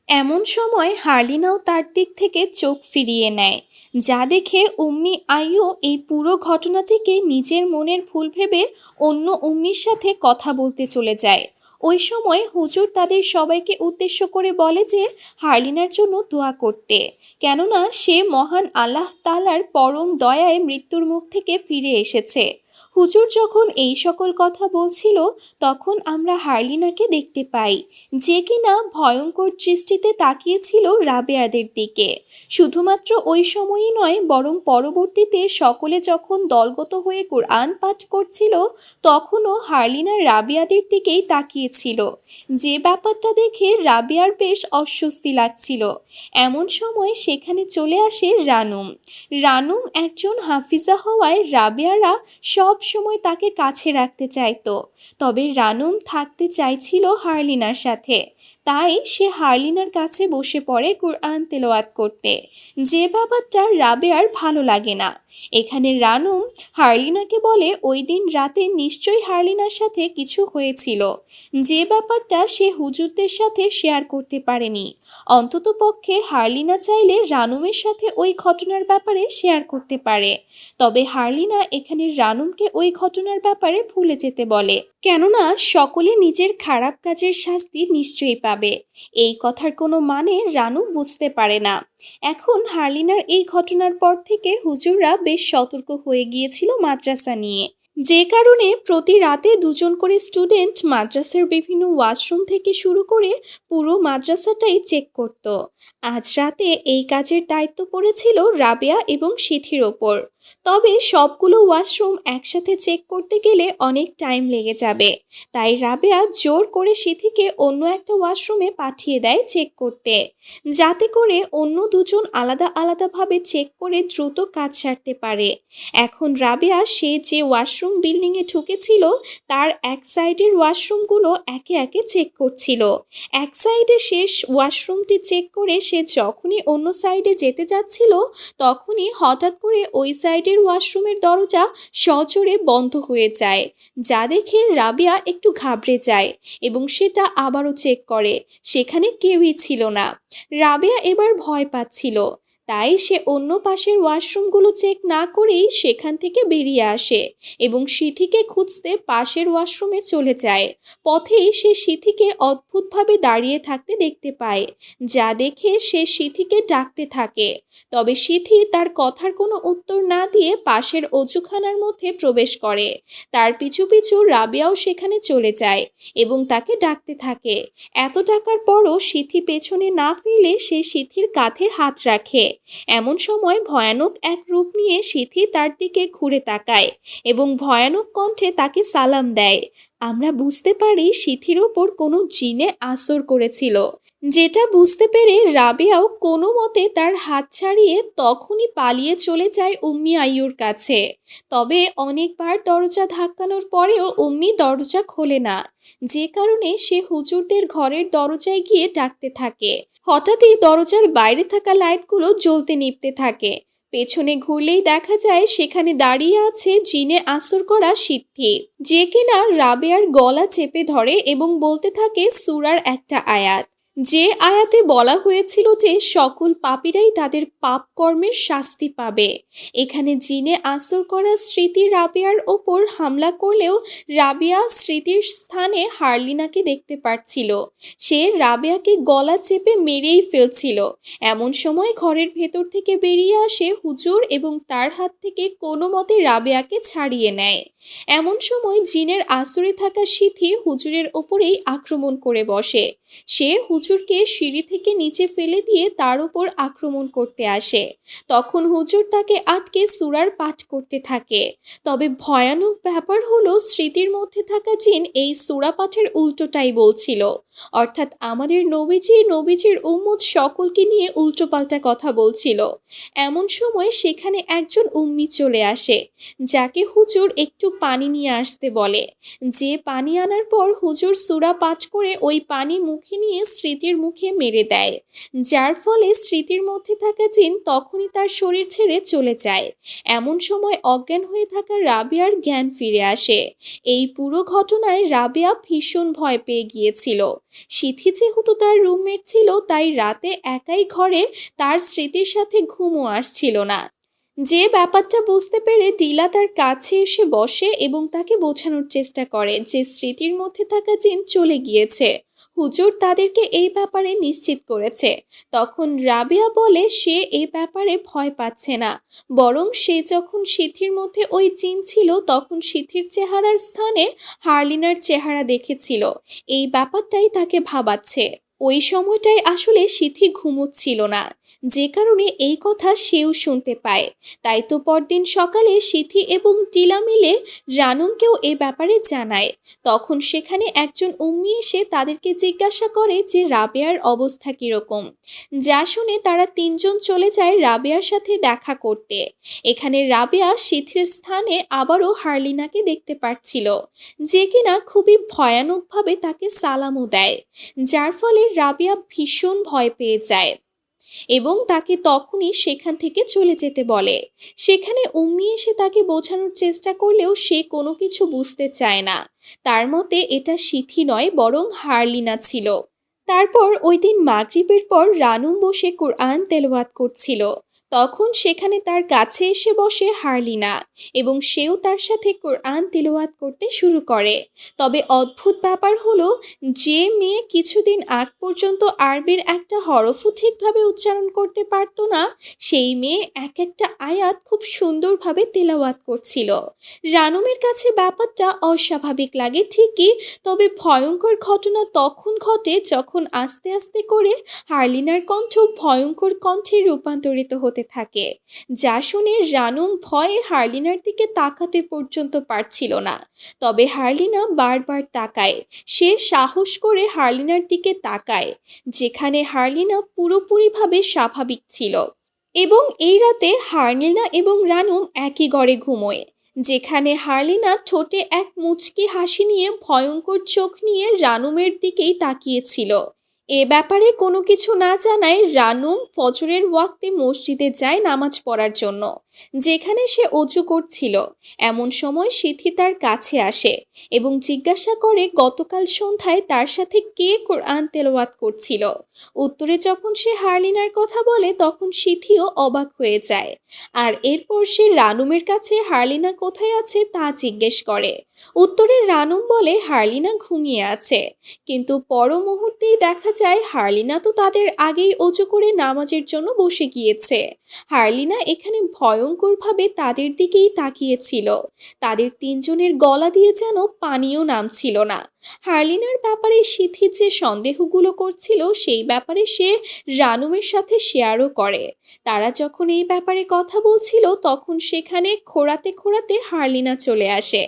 এমন সময় হার্লিনাও তার দিক থেকে চোখ ফিরিয়ে নেয়, যা দেখে উম্মি আইয়ু এই পুরো ঘটনাটিকে নিজের মনের ভুল ভেবে অন্য উম্মির সাথে কথা বলতে চলে যায়। ওই সময় হুজুর তাদের সবাইকে উদ্দেশ্য করে বলে যে হার্লিনার জন্য দোয়া করতে, কেননা সে মহান আল্লাহ তাআলার পরম দয়ায় মৃত্যুর মুখ থেকে ফিরে এসেছে। হুজুর যখন এই সকল কথা বলছিল, তখন আমরা হার্লিনাকে দেখতে পাই, যে কিনা ভয়ঙ্কর দৃষ্টিতে তাকিয়েছিল রাবেয়াদের দিকে। শুধুমাত্র ওই সময়ই নয়, বরং পরবর্তীতে সকলে যখন দলগত হয়ে কোরআন পাঠ করছিল, তখনও হার্লিনা রাবেয়াদের দিকেই তাকিয়েছিল, যে ব্যাপারটা দেখে রাবেয়ার বেশ অস্বস্তি লাগছিল। এমন সময় সেখানে চলে আসে রানুম। রানুম একজন হাফিজা হওয়ায় রাবেয়ারা সব সময় তাকে কাছে রাখতে চাইতো, তবে রানুম থাকতে চাইছিল হার্লিনার সাথে। তাই সে হার্লিনার কাছে বসে পড়ে কোরআন তেলাওয়াত করতে, যে ব্যাপারটা রাবেয়ার ভালো লাগে না। এখানে রানুম হার্লিনাকে বলে ওই দিন রাতে নিশ্চয়ই হার্লিনার সাথে কিছু হয়েছিল, যে ব্যাপারটা সে হুজুরদের সাথে শেয়ার করতে পারেনি। অন্ততপক্ষে হার্লিনা চাইলে রানুমের সাথে ওই ঘটনার ব্যাপারে শেয়ার করতে পারে, তবে হার্লিনা এখানে রানুমকে ওই ঘটনার ব্যাপারে ভুলে যেতে বলে, কেননা সকলে নিজের খারাপ কাজের শাস্তি নিশ্চয়ই পাবে। এই কথার কোনো মানে রানু বুঝতে পারে না। এখন হার্লিনার এই ঘটনার পর থেকে হুজুররা বেশ সতর্ক হয়ে গিয়েছিল মাদ্রাসা নিয়ে, যে কারণে প্রতি রাতে দুজন করে স্টুডেন্ট মাদ্রাসার বিভিন্ন ওয়াশরুম থেকে শুরু করে পুরো মাদ্রাসাটাই চেক করত। আজ রাতে এই কাজের দায়িত্ব পড়েছিল রাবেয়া এবং সিথির ওপর। তবে সবগুলো ওয়াশরুম একসাথে চেক করতে গেলে অনেক টাইম লেগে যাবে, তাই রাবেয়া জোর করে সিথিকে অন্য একটা ওয়াশরুমে পাঠিয়ে দেয় চেক করতে, যাতে করে অন্য দুজন আলাদা আলাদাভাবে চেক করে দ্রুত কাজ সারতে পারে। এখন রাবেয়া সে যে ওয়াশরুম বিল্ডিংয়ে ঢুকেছিল, তার এক সাইডের ওয়াশরুমগুলো একে একে চেক করছিল। এক সাইডে শেষ ওয়াশরুমটি চেক করে সে যখনই অন্য সাইডে যেতে যাচ্ছিল, তখনই হঠাৎ করে ওই সাইডের ওয়াশরুমের দরজা সজোরে বন্ধ হয়ে যায়, যা দেখে রাবেয়া একটু ঘাবড়ে যায় এবং সেটা আবারও চেক করে, সেখানে কেউই ছিল না। রাবেয়া এবার ভয় পাচ্ছিল, তাই সে অন্য পাশের ওয়াশরুমগুলো চেক না করেই সেখান থেকে বেরিয়ে আসে এবং সিথিকে খুঁজতে পাশের ওয়াশরুমে চলে যায়। পথেই সে সিথিকে অদ্ভুতভাবে দাঁড়িয়ে থাকতে দেখতে পায়, যা দেখে সে সিথিকে ডাকতে থাকে। তবে সিথি তার কথার কোনো উত্তর না দিয়ে পাশের অজুখানার মধ্যে প্রবেশ করে। তার পিছু পিছু রাবেয়াও সেখানে চলে যায় এবং তাকে ডাকতে থাকে। এত ডাকার পরও সিথি পেছনে না ফিরলে সে সিথির কাঁধে হাত রাখে। এমন সময় ভয়ানক এক রূপ নিয়ে সিথি তার দিকে ঘুরে তাকায় এবং ভয়ানক কণ্ঠে তাকে সালাম দেয়। আমরা বুঝতে পারি সিথির ওপর কোনো জিনে আসর করেছিল, যেটা বুঝতে পেরে রাবেয়াও কোনো মতে তার হাত ছাড়িয়ে তখনই পালিয়ে চলে যায় উম্মি আইয়ুর কাছে। তবে অনেকবার দরজা ধাক্কানোর পরেও উম্মি দরজা খোলে না, যে কারণে সে হুজুরদের ঘরের দরজায় গিয়ে ডাকতে থাকে। হঠাৎই দরজার বাইরে থাকা লাইটগুলো জ্বলতে নিভতে থাকে। পেছনে ঘুরলেই দেখা যায় সেখানে দাঁড়িয়ে আছে জিনে আসর করা সিদ্ধি, যে কিনা রাবেয়ার গলা চেপে ধরে এবং বলতে থাকে সূরার একটা আয়াত, যে আয়াতে বলা হয়েছিল যে সকল পাপীরাই তাদের পাপ কর্মের শাস্তি পাবে। এখানে জিনে আসর করা স্মৃতি রাবেয়ার ওপর হামলা করলেও রাবেয়া স্মৃতির স্থানে হারলিনাকে দেখতে পাচ্ছিল। সে রাবেয়াকে গলা চেপে মেরেই ফেলছিল। এমন সময় ঘরের ভেতর থেকে বেরিয়ে আসে হুজুর এবং তার হাত থেকে কোনো মতে রাবেয়াকে ছাড়িয়ে নেয়। এমন সময় জিনের আসরে থাকা সিথি হুজুরের ওপরেই আক্রমণ করে বসে। সে হুজুরকে সিঁড়ি থেকে নিচে ফেলে দিয়ে তার উপর আক্রমণ করতে আসে। তখন হুজুর তাকে আটকে সূরার পাঠ করতে থাকে। তবে ভয়ানক ব্যাপার হলো স্মৃতির মধ্যে থাকা জিন এই সূরা পাঠের উল্টোটাই বলছিল, অর্থাৎ আমাদের নবীজির উম্মত সকলকে নিয়ে উল্টোপাল্টা কথা বলছিল। এমন সময় সেখানে একজন উম্মি চলে আসে, যাকে হুজুর একটু পানি নিয়ে আসতে বলে। যে পানি আনার পর হুজুর সূরা পাঠ করে ওই পানি মুখে নিয়ে স্মৃতির মুখে মেরে দেয়, যার ফলে স্মৃতির মধ্যে থাকা জিন তখনই তার শরীর ছেড়ে চলে যায়। এমন সময় অজ্ঞান হয়ে থাকা রাবেয়ার জ্ঞান ফিরে আসে। এই পুরো ঘটনায় রাবেয়া ভীষণ ভয় পেয়ে গিয়েছিল। সিথি যেহেতু তার রুমমেট ছিল, তাই রাতে একাই ঘরে তার স্মৃতির সাথে ঘুমও আসছিল না। যে ব্যাপারটা বুঝতে পেরে টিলা তার কাছে এসে বসে এবং তাকে বোঝানোর চেষ্টা করে যে স্মৃতির মধ্যে থাকা জিন চলে গিয়েছে, হুজুর তাদেরকে এই ব্যাপারে নিশ্চিত করেছে। তখন রাবেয়া বলে সে এই ব্যাপারে ভয় পাচ্ছে না, বরং সে যখন সিথির মধ্যে ওই জিন ছিল তখন সিথির চেহারার স্থানে হারলিনার চেহারা দেখেছিল। এই ব্যাপারটাই তাকে ভাবাচ্ছে। ওই সময়টায় আসলে সিথি ঘুমোচ্ছিল না, যে কারণে এই কথা সেও শুনতে পায়। তাই তো পরদিন সকালে সিথি এবং টিলা মিলে রানুমকেও এ ব্যাপারে জানায়। তখন সেখানে একজন উম্মি এসে তাদেরকে জিজ্ঞাসা করে যে রাবেয়ার অবস্থা কীরকম, যা শুনে তারা তিনজন চলে যায় রাবেয়ার সাথে দেখা করতে। এখানে রাবেয়া সিথির স্থানে আবারও হারলিনাকে দেখতে পাচ্ছিল, যে কিনা খুবই ভয়ানকভাবে তাকে সালামও দেয়, যার ফলে রাবেয়া ভীষণ ভয় পেয়ে যায় এবং তাকে তখনই সেখান থেকে চলে যেতে বলে। সেখানে উম্মি এসে তাকে বোঝানোর চেষ্টা করলেও সে কোনো কিছু বুঝতে চায় না। তার মতে এটা সিথি নয় বরং হারলিনা ছিল। তারপর ওই দিন মাগরিবের পর রানুম বসে কুরআন তেলাওয়াত করছিল। তখন সেখানে তার কাছে এসে বসে হারলিনা এবং সেও তার সাথে কোরআন তিলাওয়াত করতে শুরু করে। তবে অদ্ভুত ব্যাপার হলো, যে মেয়ে কিছুদিন আগ পর্যন্ত আরবির একটা হরফও ঠিকভাবে উচ্চারণ করতে পারতো না, সেই মেয়ে এক একটা আয়াত খুব সুন্দরভাবে তেলাওয়াত করছিল। রানুমের কাছে ব্যাপারটা অস্বাভাবিক লাগে ঠিকই, তবে ভয়ঙ্কর ঘটনা তখন ঘটে যখন আস্তে আস্তে করে হারলিনার কণ্ঠ ভয়ঙ্কর কণ্ঠে রূপান্তরিত হতে থাকে, যা শুনে রানুম ভয়ে হারলিনার দিকে তাকাতে পর্যন্ত পারছিল না। তবে হারলিনা বারবার তাকায়। সে সাহস করে হারলিনার দিকে তাকায়, যেখানে হারলিনা পুরোপুরিভাবে স্বাভাবিক ছিল। এবং এই রাতে হারলিনা এবং রানুম একই ঘরে ঘুমোয়, যেখানে হারলিনা ঠোঁটে এক মুচকি হাসি নিয়ে ভয়ঙ্কর চোখ নিয়ে রানুমের দিকেই তাকিয়েছিল। এ ব্যাপারে কোনো কিছু না জানায় রানুম ফজরের ওয়াক্তে মসজিদে যায় নামাজ পড়ার জন্য। যেখানে সে অজু করছিল এমন সময় সিথি তার কাছে আসে এবং জিজ্ঞাসা করে গতকাল সন্ধ্যায় তার সাথে কে কোরআন তেলাওয়াত করছিল। উত্তরে যখন সে হারলিনার কথা বলে তখন সিথিও অবাক হয়ে যায়। আর এরপর সে রানুমের কাছে হারলিনা কোথায় আছে তা জিজ্ঞেস করে। উত্তরে রানুম বলে হারলিনা ঘুমিয়ে আছে। কিন্তু পর মুহূর্তেই দেখা যায় হারলিনা তো তাদের আগেই অজু করে নামাজের জন্য বসে গিয়েছে। হারলিনা এখানে ভয়ঙ্করভাবে তাদের দিকেই তাকিয়েছিল। তাদের তিনজনের গলা দিয়ে যেন পানিও নামছিল না। হারলিনার ব্যাপারে সিথি যে সন্দেহগুলো করছিল সেই ব্যাপারে সে রানুমের সাথে শেয়ারও করে। তারা যখন এই ব্যাপারে কথা বলছিল তখন সেখানে খোঁড়াতে খোঁড়াতে হারলিনা চলে আসে।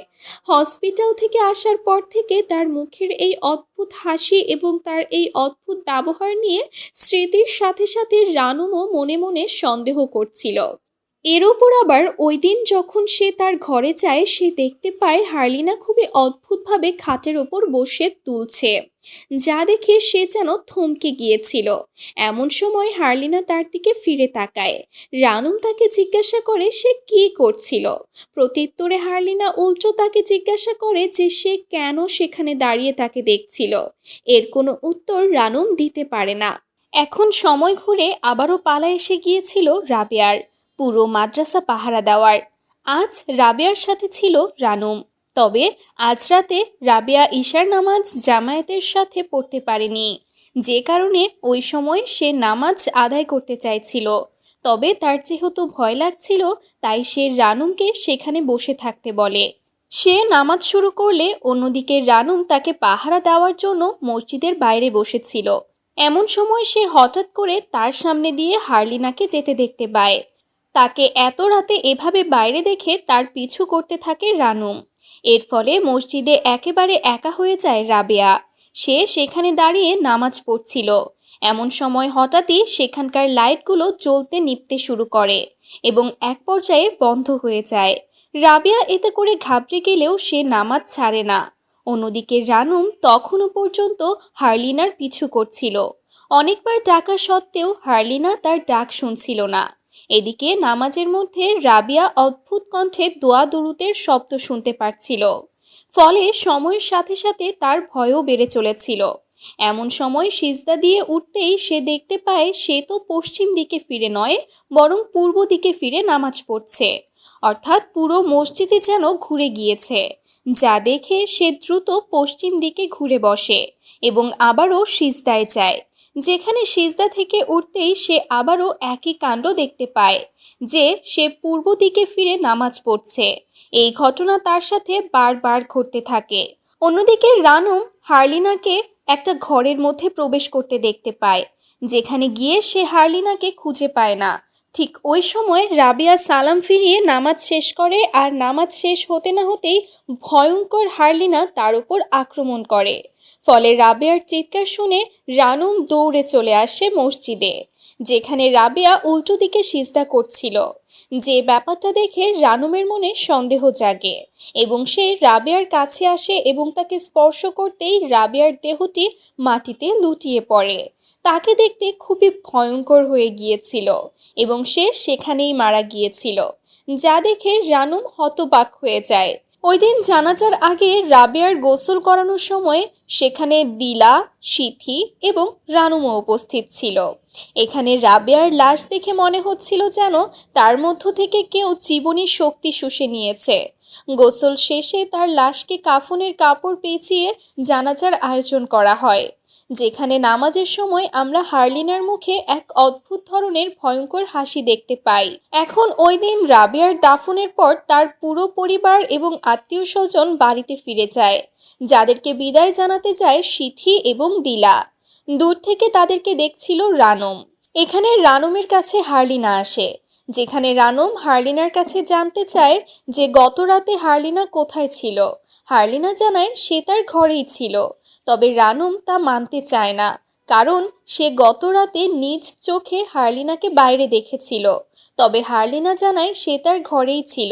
হসপিটাল থেকে আসার পর থেকে তার মুখের এই অদ্ভুত হাসি এবং তার এই অদ্ভুত ব্যবহার নিয়ে স্মৃতির সাথে সাথে রানুমও মনে মনে সন্দেহ করছিল। এর ওপর আবার ওই দিন যখন সে তার ঘরে যায় সে দেখতে পায় হারলিনা খুবই অদ্ভুতভাবে খাটের ওপর বসে তুলছে, যা দেখে সে যেন থমকে গিয়েছিল। এমন সময় হারলিনা তার দিকে ফিরে তাকায়। রানুম তাকে জিজ্ঞাসা করে সে কি করছিল। প্রত্যুত্তরে হারলিনা উল্টো তাকে জিজ্ঞাসা করে যে সে কেন সেখানে দাঁড়িয়ে তাকে দেখছিল। এর কোনো উত্তর রানুম দিতে পারে না। এখন সময় ঘুরে আবারও পালা এসে গিয়েছিল রাবেয়ার, পুরো মাদ্রাসা পাহারা দেওয়ার। আজ রাবেয়ার সাথে ছিল রানুম। তবে আজ রাতে রাবেয়া ঈশার নামাজ জামায়াতের সাথে পড়তে পারেনি, যে কারণে ওই সময় সে নামাজ আদায় করতে চাইছিল। তবে তার যেহেতু ভয় লাগছিল তাই সে রানুমকে সেখানে বসে থাকতে বলে। সে নামাজ শুরু করলে অন্যদিকে রানুম তাকে পাহারা দেওয়ার জন্য মসজিদের বাইরে বসেছিল। এমন সময় সে হঠাৎ করে তার সামনে দিয়ে হারলিনাকে যেতে দেখতে পায়। তাকে এত রাতে এভাবে বাইরে দেখে তার পিছু করতে থাকে রানুম। এর ফলে মসজিদে একেবারে একা হয়ে যায় রাবেয়া। সে সেখানে দাঁড়িয়ে নামাজ পড়ছিল। এমন সময় হঠাৎই সেখানকার লাইটগুলো জ্বলতে নিভতে শুরু করে এবং এক পর্যায়ে বন্ধ হয়ে যায়। রাবেয়া এতে করে ঘাবড়ে গেলেও সে নামাজ ছাড়ে না। অন্যদিকে রানুম তখনও পর্যন্ত হারলিনার পিছু করছিল। অনেকবার ডাকা সত্ত্বেও হারলিনা তার ডাক শুনছিল না। এদিকে নামাজের মধ্যে রাবিয়া অদ্ভুত কণ্ঠে দোয়া দরুদের শব্দ শুনতে পাচ্ছিল। ফলে সময়ের সাথে সাথে তার ভয়ও বেড়ে চলেছিল। এমন সময় সিজদা দিয়ে উঠতেই সে দেখতে পায় সে তো পশ্চিম দিকে ফিরে নয় বরং পূর্ব দিকে ফিরে নামাজ পড়ছে। অর্থাৎ পুরো মসজিদে যেন ঘুরে গিয়েছে। যা দেখে সে দ্রুত পশ্চিম দিকে ঘুরে বসে এবং আবারও সিজদায় যায়। যেখানে সিজদা থেকে উঠতেই সে আবারও একই কাণ্ড দেখতে পায় যে সে পূর্ব দিকে ফিরে নামাজ পড়ছে। এই ঘটনা তার সাথে বারবার ঘটতে থাকে। অন্যদিকে রানুম হারলিনাকে একটা ঘরের মধ্যে প্রবেশ করতে দেখতে পায়, যেখানে গিয়ে সে হারলিনাকে খুঁজে পায় না। ঠিক ওই সময় রাবিয়া সালাম ফিরিয়ে নামাজ শেষ করে আর নামাজ শেষ হতে না হতেই ভয়ঙ্কর হারলিনা তার উপর আক্রমণ করে। ফলে রাবেয়ার চিৎকার শুনে রানুম দৌড়ে চলে আসে মসজিদে, যেখানে রাবেয়া উল্টো দিকে সিজদা করছিল। যে ব্যাপারটা দেখে রানুমের মনে সন্দেহ জাগে এবং সে রাবেয়ার কাছে আসে এবং তাকে স্পর্শ করতেই রাবেয়ার দেহটি মাটিতে লুটিয়ে পড়ে। তাকে দেখতে খুবই ভয়ঙ্কর হয়ে গিয়েছিল এবং সে সেখানেই মারা গিয়েছিল, যা দেখে রানুম হতবাক হয়ে যায়। ওই দিন জানাজার আগে রাবেয়ার গোসল করানোর সময় সেখানে দিলা, সিথি এবং রানুমও উপস্থিত ছিল। এখানে রাবেয়ার লাশ দেখে মনে হচ্ছিল যেন তার মধ্য থেকে কেউ জীবনী শক্তি শুষে নিয়েছে। গোসল শেষে তার লাশকে কাফনের কাপড় পেঁচিয়ে জানাজার আয়োজন করা হয়, যেখানে নামাজের সময় আমরা হারলিনার মুখে এক অদ্ভুত ধরনের ভয়ঙ্কর হাসি দেখতে পাই। এখন ওই দিন রাবেয়ার দাফনের পর তার পুরো পরিবার এবং আত্মীয় স্বজন বাড়িতে ফিরে যায়, যাদেরকে বিদায় জানাতে যায় সিথি এবং দিলা। দূর থেকে তাদেরকে দেখছিল রানুম। এখানে রানুমের কাছে হারলিনা আসে, যেখানে রানুম হারলিনার কাছে জানতে চায় যে গত রাতে হারলিনা কোথায় ছিল। হারলিনা জানায় সে তার ঘরেই ছিল। তবে রানুম তা মানতে চায় না, কারণ সে গত রাতে নিজ চোখে হারলিনাকে বাইরে দেখেছিল। তবে হারলিনা জানায় সে তার ঘরেই ছিল।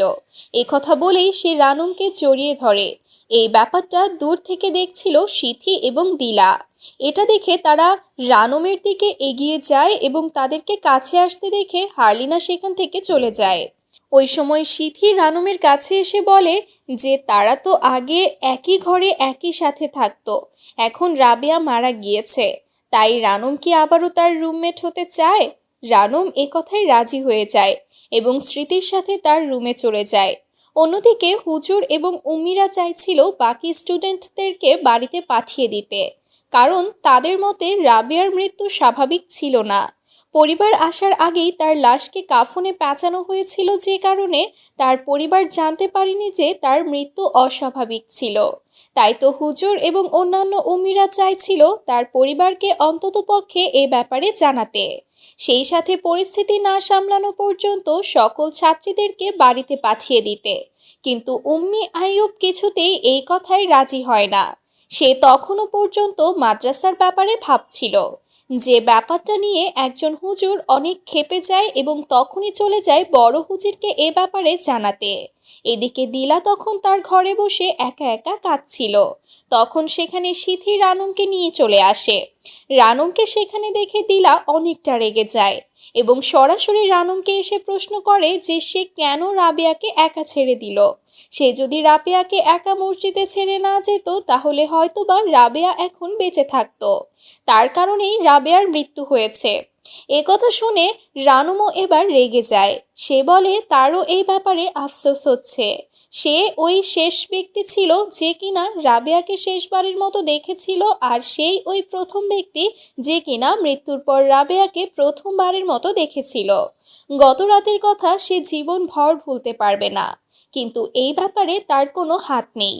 কথা বলেই সে রানুমকে জড়িয়ে ধরে এই ব্যাপারটা দূর থেকে দেখছিল সিথি এবং দিলা। এটা দেখে তারা রানমের দিকে এগিয়ে যায় এবং তাদেরকে কাছে আসতে দেখে হারলিনা সেখান থেকে চলে যায়। ওই সময় সিথি রানমের কাছে এসে বলে যে তারা তো আগে একই ঘরে একই সাথে থাকতো, এখন রাবেয়া মারা গিয়েছে, তাই রানম কি আবারও তার রুমমেট হতে চায়? রানম এ কথায় রাজি হয়ে যায় এবং স্মৃতির সাথে তার রুমে চলে যায়। অন্যদিকে হুজুর এবং উম্মিরা চাইছিল বাকি স্টুডেন্টদেরকে বাড়িতে পাঠিয়ে দিতে, কারণ তাদের মতে রাবেয়ার মৃত্যু স্বাভাবিক ছিল না। পরিবার আসার আগেই তার লাশকে কাফনে পেঁচানো হয়েছিল, যে কারণে তার পরিবার জানতে পারেনি যে তার মৃত্যু অস্বাভাবিক ছিল। তাই তো হুজুর এবং অন্যান্য উম্মিরা চাইছিল তার পরিবারকে অন্ততপক্ষে এ ব্যাপারে জানাতে, সেই সাথে পরিস্থিতি না সামলানো পর্যন্ত সকল ছাত্রীদেরকে বাড়িতে পাঠিয়ে দিতে। কিন্তু উম্মি আইয়ুব কিছুতেই এই কথায় রাজি হয় না। সে তখনও পর্যন্ত মাদ্রাসার ব্যাপারে ভাবছিল, যে ব্যাপারটা নিয়ে একজন হুজুর অনেক ক্ষেপে যায় এবং তখনই চলে যায় বড় হুজুরকে এ ব্যাপারে জানাতে। এদিকে দিলা তখন তার ঘরে বসে একা একা কাঁদছিল। তখন সেখানে সিথি রানমকে নিয়ে চলে আসে। রানমকে সেখানে দেখে দিলা অনেকটা রেগে যায় এবং সরাসরি রানমকে এসে প্রশ্ন করে যে সে কেন রাবেয়াকে একা ছেড়ে দিল। সে যদি রাবেয়াকে একা মসজিদে ছেড়ে না যেত তাহলে হয়তোবা রাবেয়া এখন বেঁচে থাকতো, তার কারণেই রাবেয়ার মৃত্যু হয়েছে। এ কথা শুনে রানুমও এবার রেগে যায়। সে বলে তারও এই ব্যাপারে আফসোস হচ্ছে। সে ওই শেষ ব্যক্তি ছিল যে কিনা রাবেয়াকে শেষবারের মতো দেখেছিল, আর সেই ওই প্রথম ব্যক্তি যে কিনা মৃত্যুর পর রাবেয়াকে প্রথমবারের মতো দেখেছিল। গত রাতের কথা সে জীবন ভর ভুলতে পারবে না, কিন্তু এই ব্যাপারে তার কোনো হাত নেই।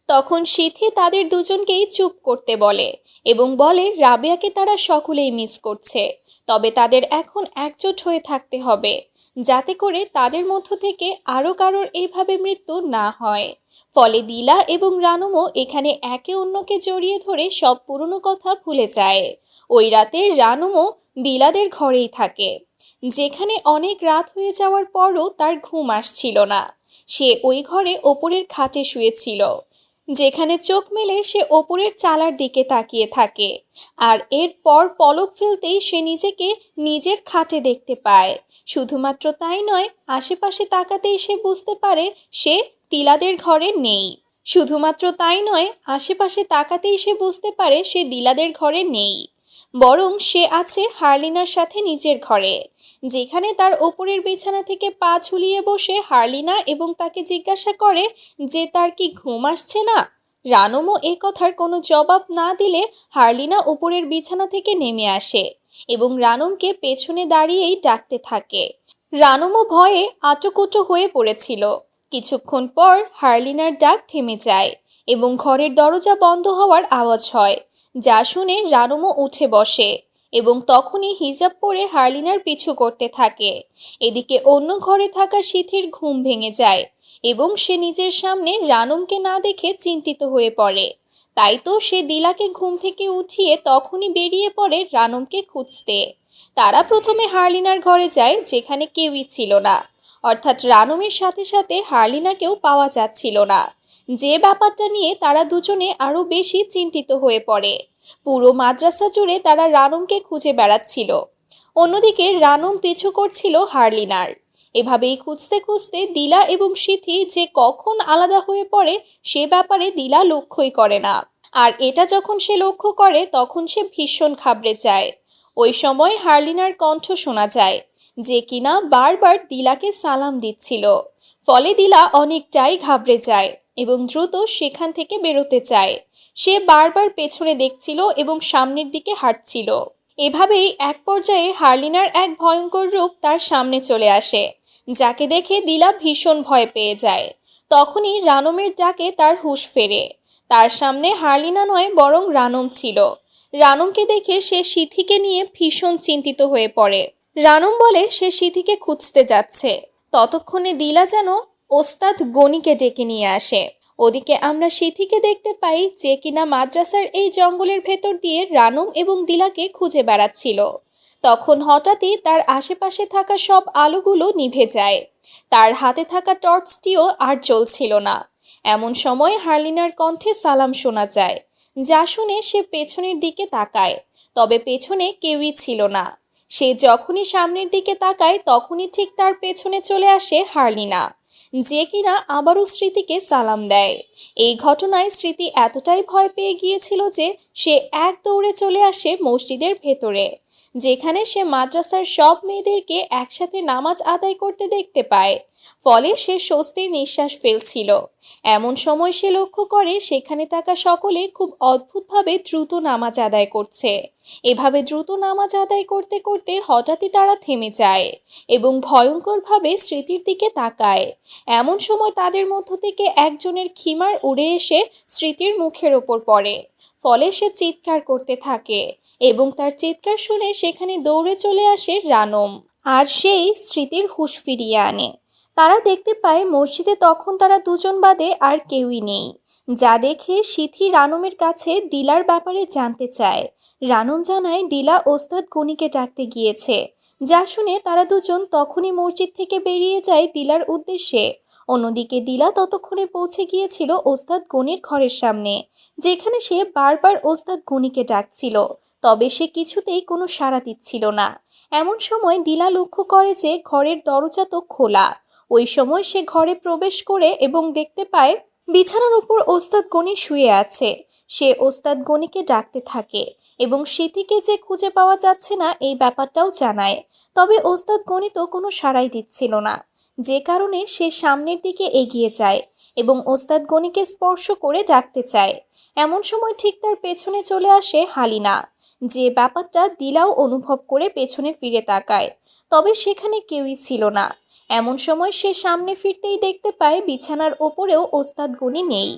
তখন সিথি তাদের দুজনকেই চুপ করতে বলে এবং বলে রাবেয়াকে তারা সকলেই মিস করছে, তবে তাদের এখন একজোট হয়ে থাকতে হবে, যাতে করে তাদের মধ্য থেকে আরও কারোর এইভাবে মৃত্যু না হয়। ফলে দিলা এবং রানুমও এখানে একে অন্যকে জড়িয়ে ধরে সব পুরনো কথা ভুলে যায়। ওই রাতে রানুমও দিলাদের ঘরেই থাকে, যেখানে অনেক রাত হয়ে যাওয়ার পরও তার ঘুম আসছিল না। সে ওই ঘরে ওপরের খাটে শুয়েছিল, যেখানে চোখ মেলে সে ওপরের চালার দিকে তাকিয়ে থাকে। আর এরপর পলক ফেলতেই সে নিজেকে নিজের খাটে দেখতে পায়। শুধুমাত্র তাই নয়, আশেপাশে তাকাতেই সে বুঝতে পারে সে তিলাদের ঘরে নেই। শুধুমাত্র তাই নয়, আশেপাশে তাকাতেই সে বুঝতে পারে সে দিলাদের ঘরে নেই, বরং সে আছে হারলিনার সাথে নিজের ঘরে, যেখানে তার ওপরের বিছানা থেকে পা ঝুলিয়ে বসে হারলিনা এবং তাকে জিজ্ঞাসা করে যে তার কি ঘুম আসছে না। রানুমও এ কথার কোনো জবাব না দিলে হারলিনা উপরের বিছানা থেকে নেমে আসে এবং রানুমকে পেছনে দাঁড়িয়েই ডাকতে থাকে। রানুমও ভয়ে আটোকুটো হয়ে পড়েছিল। কিছুক্ষণ পর হারলিনার ডাক থেমে যায় এবং ঘরের দরজা বন্ধ হওয়ার আওয়াজ হয়, যা শুনে রানুমও উঠে বসে এবং তখনই হিজাব পরে হারলিনার পিছু করতে থাকে। এদিকে অন্য ঘরে থাকা সিথির ঘুম ভেঙে যায় এবং সে নিজের সামনে রানুমকে না দেখে চিন্তিত হয়ে পড়ে। তাই তো সে দিলাকে ঘুম থেকে উঠিয়ে তখনই বেরিয়ে পড়ে রানুমকে খুঁজতে। তারা প্রথমে হারলিনার ঘরে যায়, যেখানে কেউই ছিল না, অর্থাৎ রানুমের সাথে সাথে হারলিনাকেও পাওয়া যাচ্ছিল না, যে ব্যাপারটা নিয়ে তারা দুজনে আরো বেশি চিন্তিত হয়ে পড়ে। পুরো মাদ্রাসা জুড়ে তারা রানুমকে খুঁজে বেড়াচ্ছিল, অন্যদিকে রানুম পিছু করছিল হারলিনার। এভাবেই খুঁজতে খুঁজতে দিলা এবং সিথি যে কখন আলাদা হয়ে পড়ে সে ব্যাপারে দিলা লক্ষ্যই করে না, আর এটা যখন সে লক্ষ্য করে তখন সে ভীষণ ঘাবড়ে যায়। ওই সময় হারলিনার কণ্ঠ শোনা যায়, যে কিনা বারবার দিলাকে সালাম দিচ্ছিল। ফলে দিলা অনেকটাই ঘাবড়ে যায় এবং দ্রুত সেখান থেকে বেরোতে চায়। সে বারবার পেছনে দেখছিল এবং সামনের দিকে হাঁটছিল। এভাবেই এক পর্যায়ে হারলিনার এক ভয়ঙ্কর রূপ তার সামনে চলে আসে, যাকে দেখে দিলা ভীষণ ভয় পেয়ে যায়। তখনই রানমের ডাকে তার হুঁশ ফেরে। তার সামনে হারলিনা নয় বরং রানম ছিল। রানমকে দেখে সে সিথিকে নিয়ে ভীষণ চিন্তিত হয়ে পড়ে। রানম বলে সে সিথিকে খুঁজতে যাচ্ছে। ততক্ষণে দিলা যেন ওস্তাদ গনিকে ডেকে নিয়ে আসে। ওদিকে আমরা সিথিকে দেখতে পাই, যে কিনা মাদ্রাসার এই জঙ্গলের ভেতর দিয়ে রানম এবং দিলাকে খুঁজে বেড়াচ্ছিল। তখন হঠাৎই তার আশেপাশে থাকা সব আলোগুলো নিভে যায়। তার হাতে থাকা টর্চটিও আর জ্বলছিল না। এমন সময় হার্লিনার কণ্ঠে সালাম শোনা যায়, যা শুনে সে পেছনের দিকে তাকায়, তবে পেছনে কেউই ছিল না। সে যখনই সামনের দিকে তাকায় তখনই ঠিক তার পেছনে চলে আসে হার্লিনা, যে কিনা আবারও স্মৃতিকে সালাম দেয়। এই ঘটনায় স্মৃতি এতটাই ভয় পেয়ে গিয়েছিল যে সে এক দৌড়ে চলে আসে মসজিদের ভেতরে, যেখানে সে মাদ্রাসার সব মেয়েদেরকে একসাথে নামাজ আদায় করতে দেখতে পায়। ফলে সে স্বস্তির নিঃশ্বাস ফেলছিল। এমন সময় সে লক্ষ্য করে সেখানে থাকা সকলে খুব অদ্ভুতভাবে দ্রুত নামাজ আদায় করছে। এভাবে দ্রুত নামাজ আদায় করতে করতে হঠাৎই তারা থেমে যায় এবং ভয়ঙ্করভাবে স্মৃতির দিকে তাকায়। এমন সময় তাদের মধ্য থেকে একজনের খিমার উড়ে এসে স্মৃতির মুখের ওপর পড়ে। ফলে সে চিৎকার করতে থাকে এবং তার চিৎকার শুনে সেখানে দৌড়ে চলে আসে রানম, আর সেই স্মৃতির হুঁশ ফিরিয়ে আনে। তারা দেখতে পায় মসজিদে তখন তারা দুজন বাদে আর কেউই নেই, যা দেখে সিথি রানমের কাছে দিলার ব্যাপারে জানতে চায়। রানম জানায় দিলা ওস্তাদ গনিকে ডাকতে গিয়েছে, যা শুনে তারা দুজন তখনই মসজিদ থেকে বেরিয়ে যায় দিলার উদ্দেশ্যে। অন্যদিকে দিলা ততক্ষণে পৌঁছে গিয়েছিল ওস্তাদ গনির ঘরের সামনে, যেখানে সে বারবার ওস্তাদ গনিকে ডাকছিল, তবে সে কিছুতেই কোনো সাড়া দিচ্ছিল না। এমন সময় দিলা লক্ষ্য করে যে ঘরের দরজা তো খোলা। ওই সময় সে ঘরে প্রবেশ করে এবং দেখতে পায় বিছানার উপর ওস্তাদ গনি শুয়ে আছে। সে ওস্তাদ গনিকে ডাকতে থাকে এবং সিথিকে যে খুঁজে পাওয়া যাচ্ছে না এই ব্যাপারটাও জানায়, তবে ওস্তাদ গনি তো কোনো সাড়াই দিচ্ছিল না, যে কারণে সে সামনের দিকে এগিয়ে যায় এবং ওস্তাদ গনিকে স্পর্শ করে ডাকতে চায়। এমন সময় ঠিক তার পেছনে চলে আসে হালিনা, যে ব্যাপারটা দিলাও অনুভব করে পেছনে ফিরে তাকায়, তবে সেখানে কেউই ছিল না। এমন সময় সে সামনে ফিরতেই দেখতে পায় বিছানার ওপরেও ওস্তাদ গনি নেই।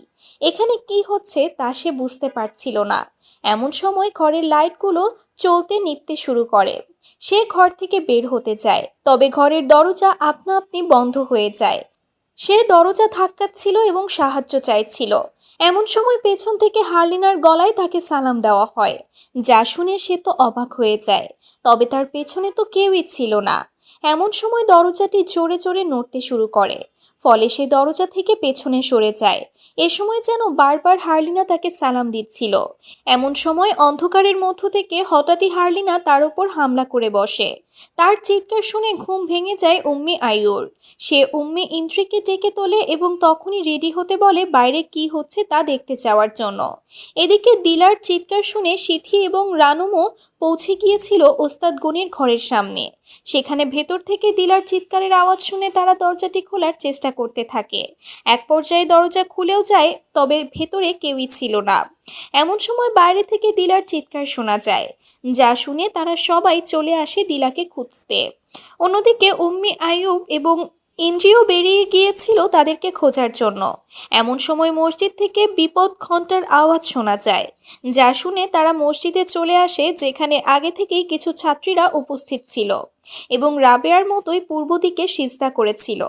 এখানে কি হচ্ছে তা সে বুঝতে পারছিল না। এমন সময় ঘরের লাইটগুলো চলতে নিভতে শুরু করে। সে ঘর থেকে বের হতে যায়, তবে ঘরের দরজা আপনা আপনি বন্ধ হয়ে যায়। সে দরজা ধাক্কাচ্ছিল এবং সাহায্য চাইছিল। এমন সময় পেছন থেকে হার্লিনার গলায় তাকে সালাম দেওয়া হয়, যা শুনে সে তো অবাক হয়ে যায়, তবে তার পেছনে তো কেউই ছিল না। এমন সময় দরজাটি জোরে জোরে নড়তে শুরু করে, ফলে সে দরজা থেকে পেছনে সরে যায়। এ সময় যেন বারবার হার্লিনা তাকে সালাম দিচ্ছিল। এমন সময় অন্ধকারের মধ্য থেকে হঠাৎই হার্লিনা তার উপর হামলা করে বসে। তার চিৎকার শুনে ঘুম ভেঙে যায় উম্মি আইয়ুর। সে উম্মি ইন্দ্রিকে ডেকে তোলে এবং তখনই রেডি হতে বলে বাইরে কি হচ্ছে তা দেখতে যাওয়ার জন্য। এদিকে দিলার চিৎকার শুনে সিথি এবং রানুমও পৌঁছে গিয়েছিল ওস্তাদ গনির ঘরের সামনে। সেখানে ভেতর থেকে দিলার চিৎকারের আওয়াজ শুনে তারা দরজাটি খোলার চেষ্টা করতে থাকে। এক পর্যায়ে দরজা খুলেও যায়, তবে ভেতরে কেউই ছিল না। এমন সময় বাইরে থেকে দিলার চিৎকার শোনা যায়, যা শুনে তারা সবাই চলে আসে দিলাকে খুঁজতে। অন্যদিকে উম্মি আইয়ুব এবং ইন্দ্রিও বেরিয়ে গিয়েছিল তাদেরকে খোঁজার জন্য। এমন সময় মসজিদ থেকে বিপদ ঘণ্টার আওয়াজ শোনা যায়, যা শুনে তারা মসজিদে চলে আসে, যেখানে আগে থেকেই কিছু ছাত্রীরা উপস্থিত ছিল এবং রাবেয়ার মতোই পূর্ব দিকে সিজদা করেছিল।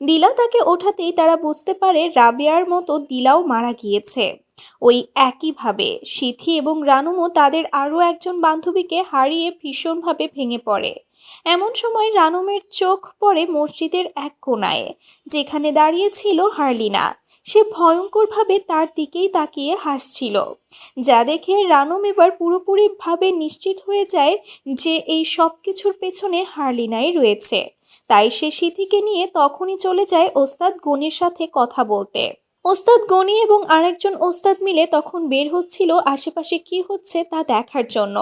দিলা তাকে ওঠাতেই তারা বুঝতে পারে রাবেয়ার মতো দিলাও মারা গিয়েছে। ওই একইভাবে সিথি এবং রানুমও তাদের আরও একজন বান্ধবীকে হারিয়ে ভীষণভাবে ভেঙে পড়ে। এমন সময় রানুমের চোখ পড়ে মসজিদের এক কোণায়, যেখানে দাঁড়িয়ে ছিল হার্লিনা। সে ভয়ঙ্করভাবে তার দিকেই তাকিয়ে হাসছিল, যা দেখে রানুম এবার পুরোপুরিভাবে নিশ্চিত হয়ে যায় যে এই সব কিছুর পেছনে হার্লিনাই রয়েছে। তাই সে সিথিকে নিয়ে তখনই চলে যায় ওস্তাদ গনির সাথে কথা বলতে। ওস্তাদ গনি এবং আরেকজন ওস্তাদ মিলে তখন বের হচ্ছিল আশেপাশে কি হচ্ছে তা দেখার জন্য।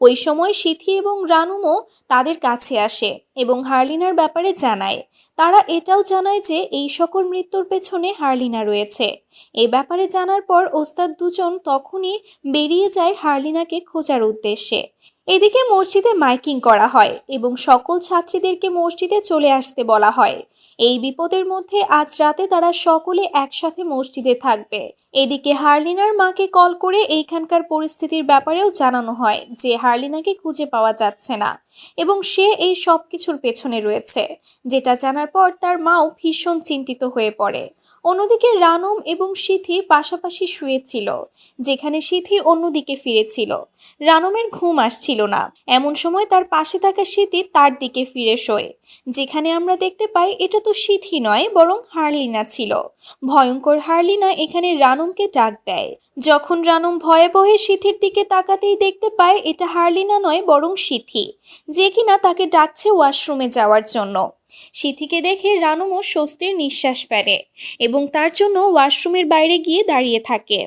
ওই সময় সিথি এবং রানুমও তাদের কাছে আসে এবং হার্লিনার ব্যাপারে জানায়। তারা এটাও জানায় যে এই সকল মৃত্যুর পেছনে হার্লিনা রয়েছে। এই ব্যাপারে জানার পর ওস্তাদ দুজন তখনই বেরিয়ে যায় হার্লিনাকে খোঁজার উদ্দেশ্যে। এদিকে মসজিদে মাইকিং করা হয় এবং সকল ছাত্রীদেরকে মসজিদে চলে আসতে বলা হয়। এই বিপদের মধ্যে আজ রাতে তারা সকলে একসাথে মসজিদে থাকবে। এদিকে হার্লিনার মাকে কল করে এইখানকার পরিস্থিতির ব্যাপারেও জানানো হয় যে হার্লিনাকে খুঁজে পাওয়া যাচ্ছে না এবং সে এই সব কিছুর পেছনে রয়েছে, যেটা জানার পর তার মাও ভীষণ চিন্তিত হয়ে পড়ে। অন্যদিকে রানুম এবং সিথি পাশাপাশি শুয়েছিল, যেখানে সিথি অন্যদিকে ফিরেছিল। রানুমের ঘুম আসছিল না। এমন সময় তার পাশে থাকা সিথি তার দিকে ফিরে শোয়, যেখানে আমরা দেখতে পাই এটা তো সিথি নয় বরং হারলিনা ছিল। ভয়ঙ্কর হারলিনা এখানে রানুমকে ডাক দেয়। যখন রানুম ভয়ে ভয়ে সিথির দিকে তাকাতেই দেখতে পায় এটা হারলিনা নয় বরং সিথি, যে কিনা তাকে ডাকছে ওয়াশরুমে যাওয়ার জন্য। সিথিকে দেখে রানুমও স্বস্তির নিঃশ্বাস ফেলে এবং তার জন্য ওয়াশরুমের বাইরে গিয়ে দাঁড়িয়ে থাকে।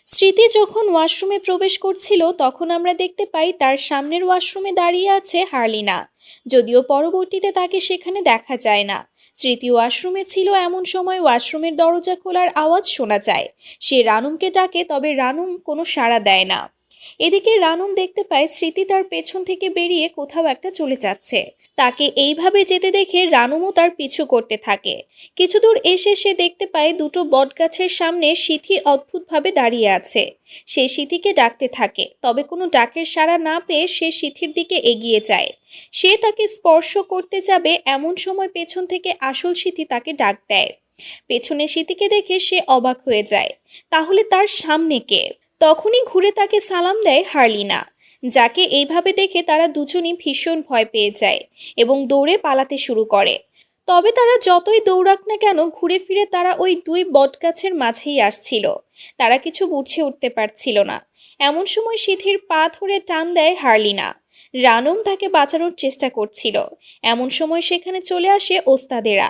স্মৃতি যখন ওয়াশরুমে প্রবেশ করছিল তখন আমরা দেখতে পাই তার সামনের ওয়াশরুমে দাঁড়িয়ে আছে হারলিনা, যদিও পরবর্তীতে তাকে সেখানে দেখা যায় না। স্মৃতি ওয়াশরুমে ছিল এমন সময় ওয়াশরুমের দরজা খোলার আওয়াজ শোনা যায়। সে রানুমকে ডাকে, তবে রানুম কোনো সাড়া দেয় না। এদিকে রানুম দেখতে পায় স্মৃতি তার পেছন থেকে বেরিয়ে কোথাও একটা চলে যাচ্ছে। তাকে এইভাবে যেতে দেখে রানুমও তার পিছু করতে থাকে। কিছু দূর এসে সে দেখতে পায় দুটো বটগাছের সামনে সিথি অদ্ভুতভাবে দাঁড়িয়ে আছে। সে সিথিকে ডাকতে থাকে, তবে কোনো ডাকের সাড়া না পেয়ে সে সিথির দিকে এগিয়ে যায়। সে তাকে স্পর্শ করতে যাবে এমন সময় পেছন থেকে আসল সিথি তাকে ডাক দেয়। পেছনে সিথিকে দেখে সে অবাক হয়ে যায়। তাহলে তার সামনে কে? তখনই ঘুরে তাকে সালাম দেয় হারলিনা, যাকে এইভাবে দেখে তারা দুজনই ভীষণ ভয় পেয়ে যায় এবং দৌড়ে পালাতে শুরু করে। তবে তারা যতই দৌড়াক না কেন ঘুরে ফিরে তারা ওই দুই বটগাছের মাঝেই আসছিল। তারা কিছু বুঝে উঠতে পারছিল না। এমন সময় সিথির পা ধরে টান দেয় হারলিনা। রানুম তাকে বাঁচানোর চেষ্টা করছিল। এমন সময় সেখানে চলে আসে ওস্তাদেরা।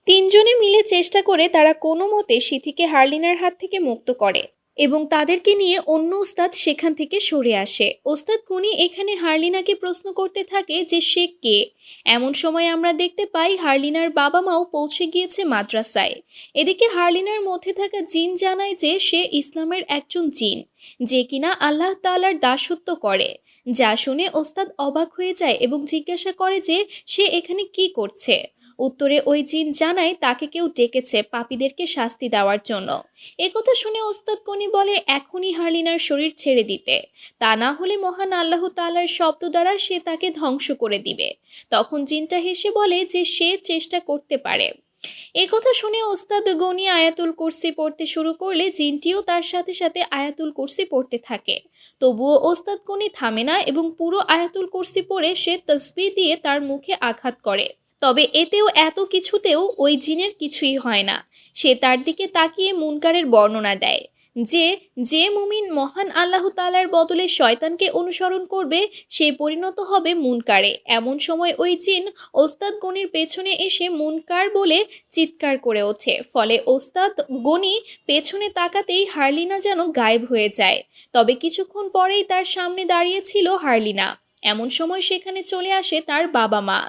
তিনজনে মিলে চেষ্টা করে তারা কোনো মতে সিথিকে হারলিনার হাত থেকে মুক্ত করে এবং তাদেরকে নিয়ে অন্য ওস্তাদ সেখান থেকে সরে আসে। ওস্তাদ গনি এখানে হারলিনাকে প্রশ্ন করতে থাকে যে সে কে। এমন সময় আমরা দেখতে পাই হারলিনার বাবা মাও পৌঁছে গিয়েছে মাদ্রাসায়। এদিকে হারলিনার মধ্যে থাকা জিন জানায় যে সে ইসলামের একজন জিন, যে কিনা আল্লাহ তাআলার দাসত্ব করে। যা শুনে ওস্তাদ অবাক হয়ে যায় এবং জিজ্ঞাসা করে যে সে এখানে কি করছে। উত্তরে ওই জিন জানায় তাকে কেউ ডেকেছে পাপীদেরকে শাস্তি দেওয়ার জন্য। একথা শুনে ওস্তাদ গনি বলে এখনই হারলিনার শরীর ছেড়ে দিতে, তা না হলে মহান আল্লাহ তাআলার শব্দ দ্বারা সে তাকে ধ্বংস করে দিবে। তখন জিনটা হেসে বলে যে সে চেষ্টা করতে পারে। একথা শুনে ওস্তাদ গনি আয়াতুল কুরসি পড়তে শুরু করলে জিনটিও তার সাথে সাথে আয়াতুল কুরসি পড়তে থাকে। তবুও ওস্তাদ গনি থামে না এবং পুরো আয়াতুল কুরসি পড়ে সে তসবিহ দিয়ে তার মুখে আঘাত করে। তবে এতেও এত কিছুতেও ওই জিনের কিছুই হয় না। সে তার দিকে তাকিয়ে মুনকারের বর্ণনা দেয় যে যে মুমিন মহান আল্লাহ তাআলার বদলে শয়তানকে অনুসরণ করবে সে পরিণত হবে মুনকারে। এমন সময় ওই জিন ওস্তাদ গনির পেছনে এসে মুনকার বলে চিৎকার করে ওঠে। ফলে ওস্তাদ গনি পেছনে তাকাতেই হারলিনা যেন গায়েব হয়ে যায়। তবে কিছুক্ষণ পরেই তার সামনে দাঁড়িয়ে ছিল হারলিনা। এমন সময় সেখানে চলে আসে তার বাবা মা।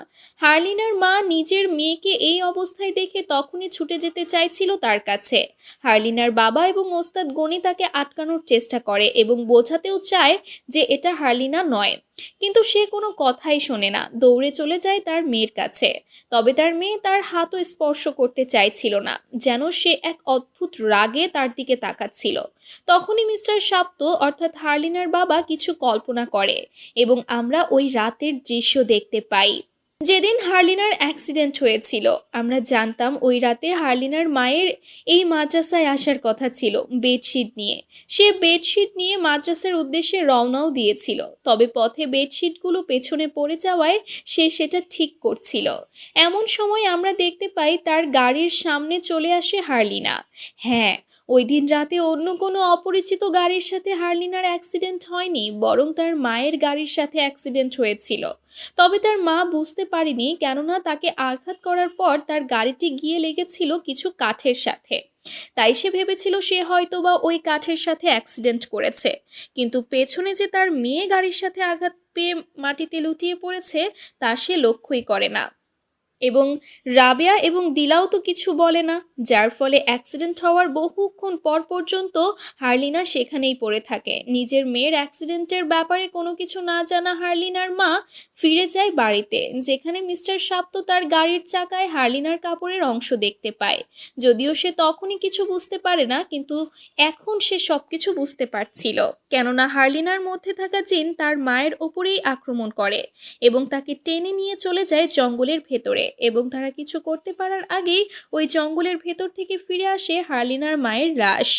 হারলিনার মা নিজের মেয়েকে এই অবস্থায় দেখে তখনই ছুটে যেতে চাইছিল তার কাছে। হারলিনার বাবা এবং ওস্তাদ গনি তাকে আটকানোর চেষ্টা করে এবং বোঝাতেও চায় যে এটা হারলিনা নয়, কিন্তু সে কোনো কথাই শোনে না, দৌড়ে চলে যায় তার মেয়ের কাছে। তবে তার মেয়ে তার হাতও স্পর্শ করতে চাইছিল না, যেন সে এক অদ্ভুত রাগে তার দিকে তাকাচ্ছিল। তখনই মিস্টার শাপ্ত অর্থাৎ হারলিনার বাবা কিছু কল্পনা করে এবং আমরা ওই রাতের দৃশ্য দেখতে পাই যেদিন হারলিনার অ্যাক্সিডেন্ট হয়েছিল। আমরা জানতাম ওই রাতে হারলিনার মায়ের এই মাদ্রাসায় আসার কথা ছিল বেডশিট নিয়ে। সে বেডশিট নিয়ে মাদ্রাসার উদ্দেশ্যে রওনাও দিয়েছিল, তবে পথে বেডশিটগুলো পেছনে পড়ে যাওয়ায় সে সেটা ঠিক করছিল। এমন সময় আমরা দেখতে পাই তার গাড়ির সামনে চলে আসে হারলিনা। হ্যাঁ, ওই দিন রাতে অন্য কোনো অপরিচিত গাড়ির সাথে হারলিনার অ্যাক্সিডেন্ট হয়নি, বরং তার মায়ের গাড়ির সাথে অ্যাক্সিডেন্ট হয়েছিল। তবে তার মা বুঝতে পারেনি, কেননা তাকে আঘাত করার পর তার গাড়িটি গিয়ে লেগেছিল কিছু কাঠের সাথে। তাই সে ভেবেছিল সে হয়তোবা ওই কাঠের সাথে অ্যাক্সিডেন্ট করেছে, কিন্তু পেছনে যে তার মেয়ে গাড়ির সাথে আঘাত পেয়ে মাটিতে লুটিয়ে পড়েছে তা সে লক্ষ্যই করে না। এবং রাবেয়া এবং দিলাও তো কিছু বলে না, যার ফলে অ্যাক্সিডেন্ট হওয়ার বহুক্ষণ পর পর্যন্ত হারলিনা সেখানেই পড়ে থাকে। নিজের মেয়ের অ্যাক্সিডেন্টের ব্যাপারে কোনো কিছু না জানা হারলিনার মা ফিরে যায় বাড়িতে, যেখানে মিস্টার শাপ্ত তার গাড়ির চাকায় হারলিনার কাপড়ের অংশ দেখতে পায়। যদিও সে তখনই কিছু বুঝতে পারে না, কিন্তু এখন সে সবকিছু বুঝতে পারছিল, কেননা হারলিনার মধ্যে থাকা জিন তার মায়ের ওপরেই আক্রমণ করে এবং তাকে টেনে নিয়ে চলে যায় জঙ্গলের ভেতরে। এবং তারা কিছু করতে পারার আগেই ওই জঙ্গলের ভেতর থেকে ফিরে আসে হার্লিনার মায়ের লাশ,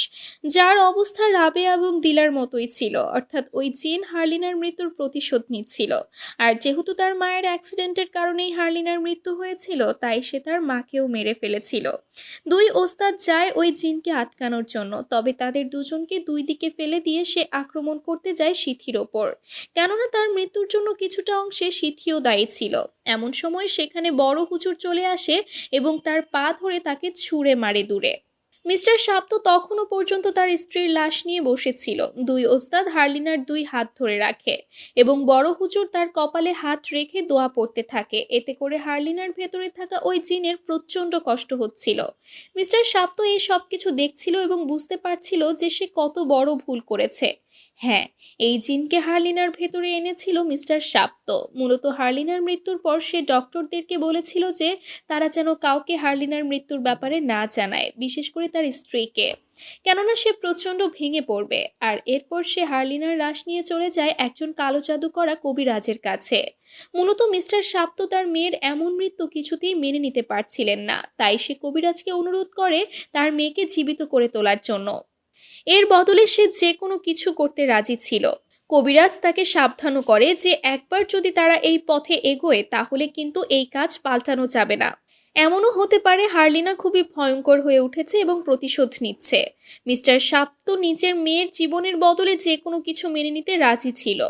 যার অবস্থা রাবেয়া এবং দিলার মতোই ছিল, অর্থাৎ ওই জিন হার্লিনার মৃত্যুর প্রতিশোধ নিচ্ছিল। আর যেহেতু তার মায়ের অ্যাক্সিডেন্টের কারণেই হার্লিনার মৃত্যু হয়েছিল, তাই সে তার মাকেও মেরে ফেলেছিল। দুই ওস্তাদ যায় ওই জিনকে আটকানোর জন্য, তবে তাদের দুজনকে দুই দিকে ফেলে দিয়ে সে আক্রমণ করতে যায় সিথির ওপর, কেননা তার মৃত্যুর জন্য কিছুটা অংশে সিথিও দায়ী ছিল। এমন সময় সেখানে বড় হুজুর চলে আসে এবং তার পা ধরে তাকে ছুঁড়ে মারে দূরে। মিস্টার শাপ্ত তখনও পর্যন্ত তার স্ত্রীর লাশ নিয়ে বসেছিল। দুই ওস্তাদ হার্লিনার দুই হাত ধরে রাখে এবং বড় হুজুর তার কপালে হাত রেখে দোয়া পড়তে থাকে। এতে করে হার্লিনার ভেতরে থাকা ওই জিনের প্রচণ্ড কষ্ট হচ্ছিল। মিস্টার শাপ্ত এই সব কিছু দেখছিল এবং বুঝতে পারছিল যে সে কত বড় ভুল করেছে। হ্যাঁ, এই জিনকে হার্লিনার ভেতরে এনেছিল মিস্টার শাপ্ত। মূলত হার্লিনার মৃত্যুর পর সে ডক্টরদেরকে বলেছিল যে তারা যেন কাউকে হার্লিনার মৃত্যুর ব্যাপারে না জানায়, বিশেষ করে তার স্ত্রীকে, কেননা সে প্রচণ্ড ভেঙে পড়বে। আর এরপর সে হার্লিনার লাশ নিয়ে চলে যায় একজন কালো জাদু করা কবিরাজের কাছে। মূলত মিস্টার শাপ্ত তার মেয়ের এমন মৃত্যু কিছুতেই মেনে নিতে পারছিলেন না, তাই সে কবিরাজকে অনুরোধ করে তার মেয়েকে জীবিত করে তোলার জন্য। এর বদলে সে যে কোনো কিছু করতে রাজি ছিল। কবিরাজ তাকে সাবধানও করে যে একবার যদি তারা এই পথে এগোয় তাহলে কিন্তু এই কাজ পাল্টানো যাবে না। এমনও হতে পারে হার্লিনা খুবই ভয়ঙ্কর হয়ে উঠেছে এবং প্রতিশোধ নিচ্ছে। মিস্টার শাপ্ত নিজের মেয়ের জীবনের বদলে যে কোনো কিছু মেনে নিতে রাজি ছিল।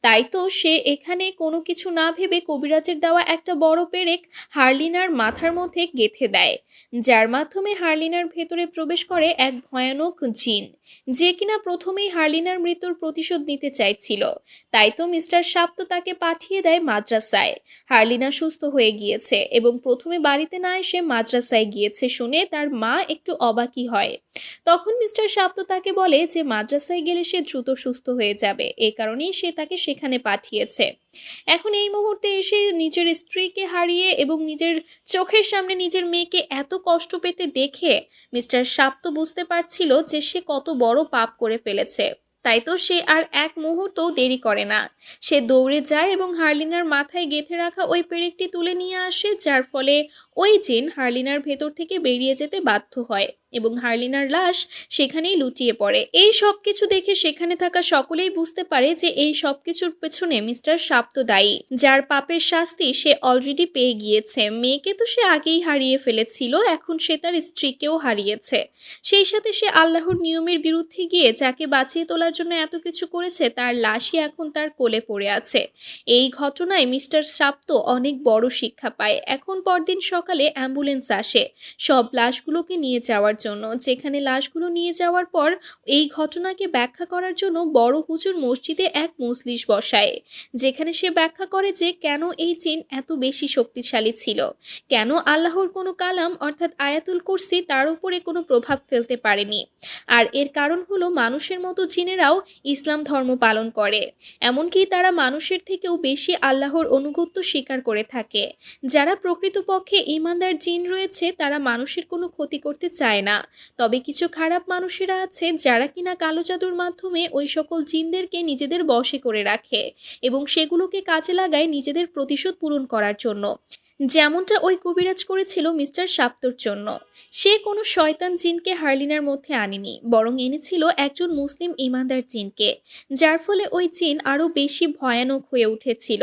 তাই তো সে এখানে কোনো কিছু না ভেবে কবিরাজের দেওয়া একটা বড় পেরেক হার্লিনার মাথার মধ্যে গেঁথে দেয়, যার মাধ্যমে হার্লিনার ভেতরে প্রবেশ করে এক ভয়ানক জিন, যে কিনা প্রথমেই হার্লিনার মৃত্যুর প্রতিশোধ নিতে চাইছিল। তাই তো মিস্টার শাপ্ত তাকে পাঠিয়ে দেয় মাদ্রাসায়। হার্লিনা সুস্থ হয়ে গিয়েছে এবং প্রথমে বাড়িতে না এসে মাদ্রাসায় গিয়েছে শুনে তার মা একটু অবাকই হয়। তখন মিস্টার শাপ্ত তাকে বলে যে মাদ্রাসায় গেলে সে দ্রুত সুস্থ হয়ে যাবে, এ কারণেই সে তাকে সেখানে পাঠিয়েছে। এখন এই মুহূর্তে এসে নিজের স্ত্রীকে হারিয়ে এবং নিজের চোখের সামনে নিজের মেয়েকে এত কষ্ট পেতে দেখে মিস্টার শাপ্ত বুঝতে পারছিল যে সে কত বড় পাপ করে ফেলেছে। তাই তো সে আর এক মুহূর্তও দেরি করে না। সে দৌড়ে যায় এবং হার্লিনার মাথায় গেঁথে রাখা ওই পেরেকটি তুলে নিয়ে আসে, যার ফলে ওই জিন হার্লিনার ভেতর থেকে বেরিয়ে যেতে বাধ্য হয় এবং হার্লিনার লাশ সেখানেই লুটিয়ে পড়ে। এই সব কিছু দেখে সেখানে থাকা সকলেই বুঝতে পারে যে এই সব কিছুর পেছনে মিস্টার শাপ্ত দায়ী, যার পাপের শাস্তি সে অলরেডি পেয়ে গিয়েছে। মেয়েকে তো সে আগেই হারিয়ে ফেলেছিল, এখন সে তার স্ত্রীকেও হারিয়েছে। সেই সাথে সে আল্লাহর নিয়মের বিরুদ্ধে গিয়ে যাকে বাঁচিয়ে তোলার জন্য এত কিছু করেছে তার লাশই এখন তার কোলে পড়ে আছে। এই ঘটনায় মিস্টার শাপ্ত অনেক বড় শিক্ষা পায়। এখন পরদিন সকালে অ্যাম্বুলেন্স আসে সব লাশগুলোকে নিয়ে যাওয়ার জন্য। যেখানে লাশগুলো নিয়ে যাওয়ার পর এই ঘটনাকে ব্যাখ্যা করার জন্য বড় হুজুর মসজিদে এক মজলিস বসায়, যেখানে সে ব্যাখ্যা করে যে কেন এই জিন এত বেশি শক্তিশালী ছিল, কেন আল্লাহর কোনো কালাম অর্থাৎ আয়াতুল কুরসি তার উপরে কোনো প্রভাব ফেলতে পারেনি। আর এর কারণ হলো মানুষের মতো জিনেরাও ইসলাম ধর্ম পালন করে, এমনকি তারা মানুষের থেকেও বেশি আল্লাহর অনুগত্য স্বীকার করে থাকে। যারা প্রকৃতপক্ষে ঈমানদার জিন রয়েছে তারা মানুষের কোনো ক্ষতি করতে চায় না। তবে কিছু খারাপ মানুষেরা আছে যারা কিনা কালো জাদুর মাধ্যমে ওই সকল জিনদেরকে নিজেদের বশে করে রাখে এবং সেগুলোকে কাজে লাগায় নিজেদের প্রতিশোধ পূরণ করার জন্য, যেমনটা ওই কবিরাজ করেছিল মিস্টার শাপ্তর জন্য। সে কোনো শয়তান জিনকে হার্লিনার মধ্যে আনেনি, বরং এনেছিল একজন মুসলিম ঈমানদার জিনকে, যার ফলে ওই জিন আরও বেশি ভয়ানক হয়ে উঠেছিল।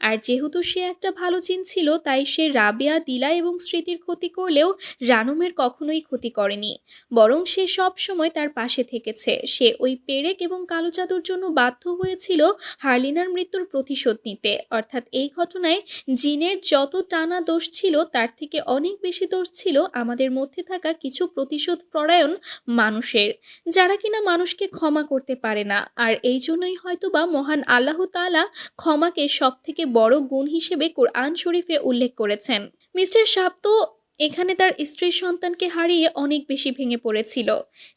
আর যেহেতু সে একটা ভালো জিন ছিল তাই সে রাবেয়া, দিলা এবং স্মৃতির ক্ষতি করলেও রানুমের কখনোই ক্ষতি করেনি, বরং সে সব সময় তার পাশে থেকেছে। সে ওই পেরেক এবং কালো জাদুর জন্য বাধ্য হয়েছিল হার্লিনার মৃত্যুর প্রতিশোধ নিতে। অর্থাৎ এই ঘটনায় জিনের যত টানা দোষ ছিল তার থেকে অনেক বেশি দোষ ছিল আমাদের মধ্যে থাকা কিছু প্রতিশোধ পরায়ণ মানুষের, যারা কিনা মানুষকে ক্ষমা করতে পারে না। আর এই জন্যই হয়তোবা মহান আল্লাহ তাআলা ক্ষমাকে সব থেকে বড় গুণ হিসেবে কোরআন শরীফে উল্লেখ করেছেন। মিস্টার শাপ্ত এখানে তার স্ত্রী সন্তানকে হারিয়ে অনেক বেশি ভেঙে পড়েছিল,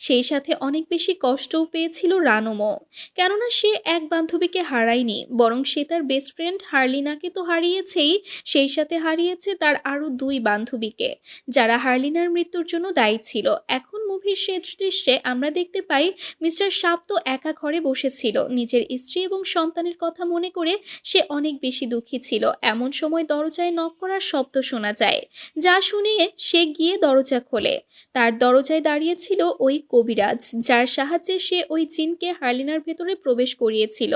সেই সাথে অনেক বেশি কষ্টও পেয়েছিল রানুমও, কেননা সে এক বান্ধবীকে হারায়নি, বরং সে তার বেস্ট ফ্রেন্ড হার্লিনাকে তো হারিয়েছেই, সেই সাথে হারিয়েছে তার আরও দুই বান্ধবীকে, যারা হার্লিনার মৃত্যুর জন্য দায়ী ছিল। এখন মুভির শেষ দৃশ্যে আমরা দেখতে পাই মিস্টার শাপ্ত একা ঘরে বসেছিল। নিজের স্ত্রী এবং সন্তানের কথা মনে করে সে অনেক বেশি দুঃখী ছিল। এমন সময় দরজায় নক করার শব্দ শোনা যায়, যা শুনে সে গিয়ে দরজা খোলে। তার দরজায় দাঁড়িয়ে ছিল ওই কবিরাজ, যার সাহায্যে সে ওই জিনকে হার্লিনার ভেতরে প্রবেশ করিয়েছিল।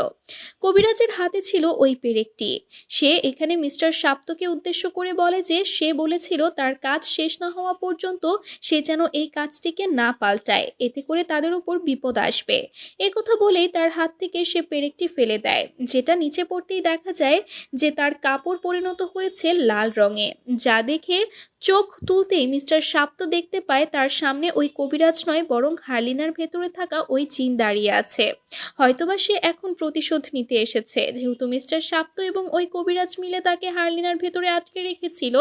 কবিরাজের হাতে ছিল ওই পেরেকটি। সে এখানে মিস্টার শাপ্তকে উদ্দেশ্য করে বলে যে সে বলেছিল তার কাজ শেষ না হওয়া পর্যন্ত সে যেন এই কাজটিকে না পাল্টায়, এতে করে তাদের উপর বিপদ আসবে। কথা বলেই তার হাত থেকে সে পেরেকটি ফেলে দেয়, যেটা নিচে পড়তেই দেখা যায় যে তার কাপড় পরিণত হয়েছে লাল রঙে। যা দেখে চোখ তুলতেই মিস্টার শাপ্ত দেখতে পায় তার সামনে ওই কবিরাজ নয়, বরং হার্লিনার ভেতরে থাকা ওই জিন দাঁড়িয়ে আছে। হয়তোবা সে এখন প্রতিশোধ নিতে এসেছে, যেহেতু মিস্টার শাপ্ত এবং ওই কবিরাজ মিলে তাকে হার্লিনার ভেতরে আটকে রেখেছিল।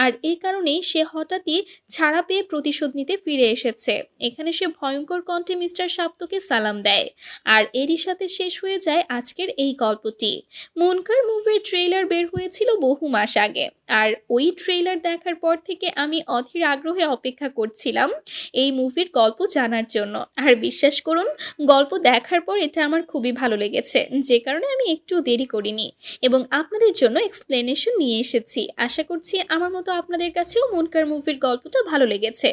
আর এই কারণেই সে হঠাৎই ছাড়া পেয়ে প্রতিশোধ নিতে ফিরে এসেছে। এখানে সে ভয়ঙ্কর কণ্ঠে মিস্টার শাপ্তকে সালাম দেয়। আর এরই সাথে শেষ হয়ে যায় আজকের এই গল্পটি। মুনকার মুভির ট্রেলার বের হয়েছিল বহু মাস আগে, আর ওই ট্রেলার দেখার পর থেকে আমি অধীর আগ্রহে অপেক্ষা করছিলাম এই মুভির গল্প জানার জন্য। আর বিশ্বাস করুন, গল্প দেখার পর এটা আমার খুবই ভালো লেগেছে, যে কারণে আমি একটু দেরি করিনি এবং আপনাদের জন্য এক্সপ্লেনেশন নিয়ে এসেছি। আশা করছি আমার মতো আপনাদের কাছেও মুনকার মুভির গল্পটা ভালো লেগেছে।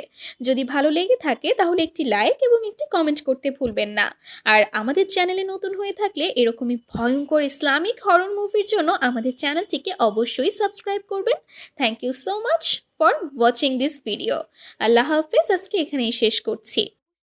যদি ভালো লেগে থাকে তাহলে একটি লাইক এবং একটি কমেন্ট করতে ভুলবেন না। আর আমাদের চ্যানেলে নতুন হয়ে থাকলে এরকমই ভয়ঙ্কর ইসলামিক হরর মুভির জন্য আমাদের চ্যানেলটিকে অবশ্যই সাবস্ক্রাইব করবেন। Thank you so much for watching this video. আল্লাহ হাফেজ। আজকে এখানেই শেষ করছি।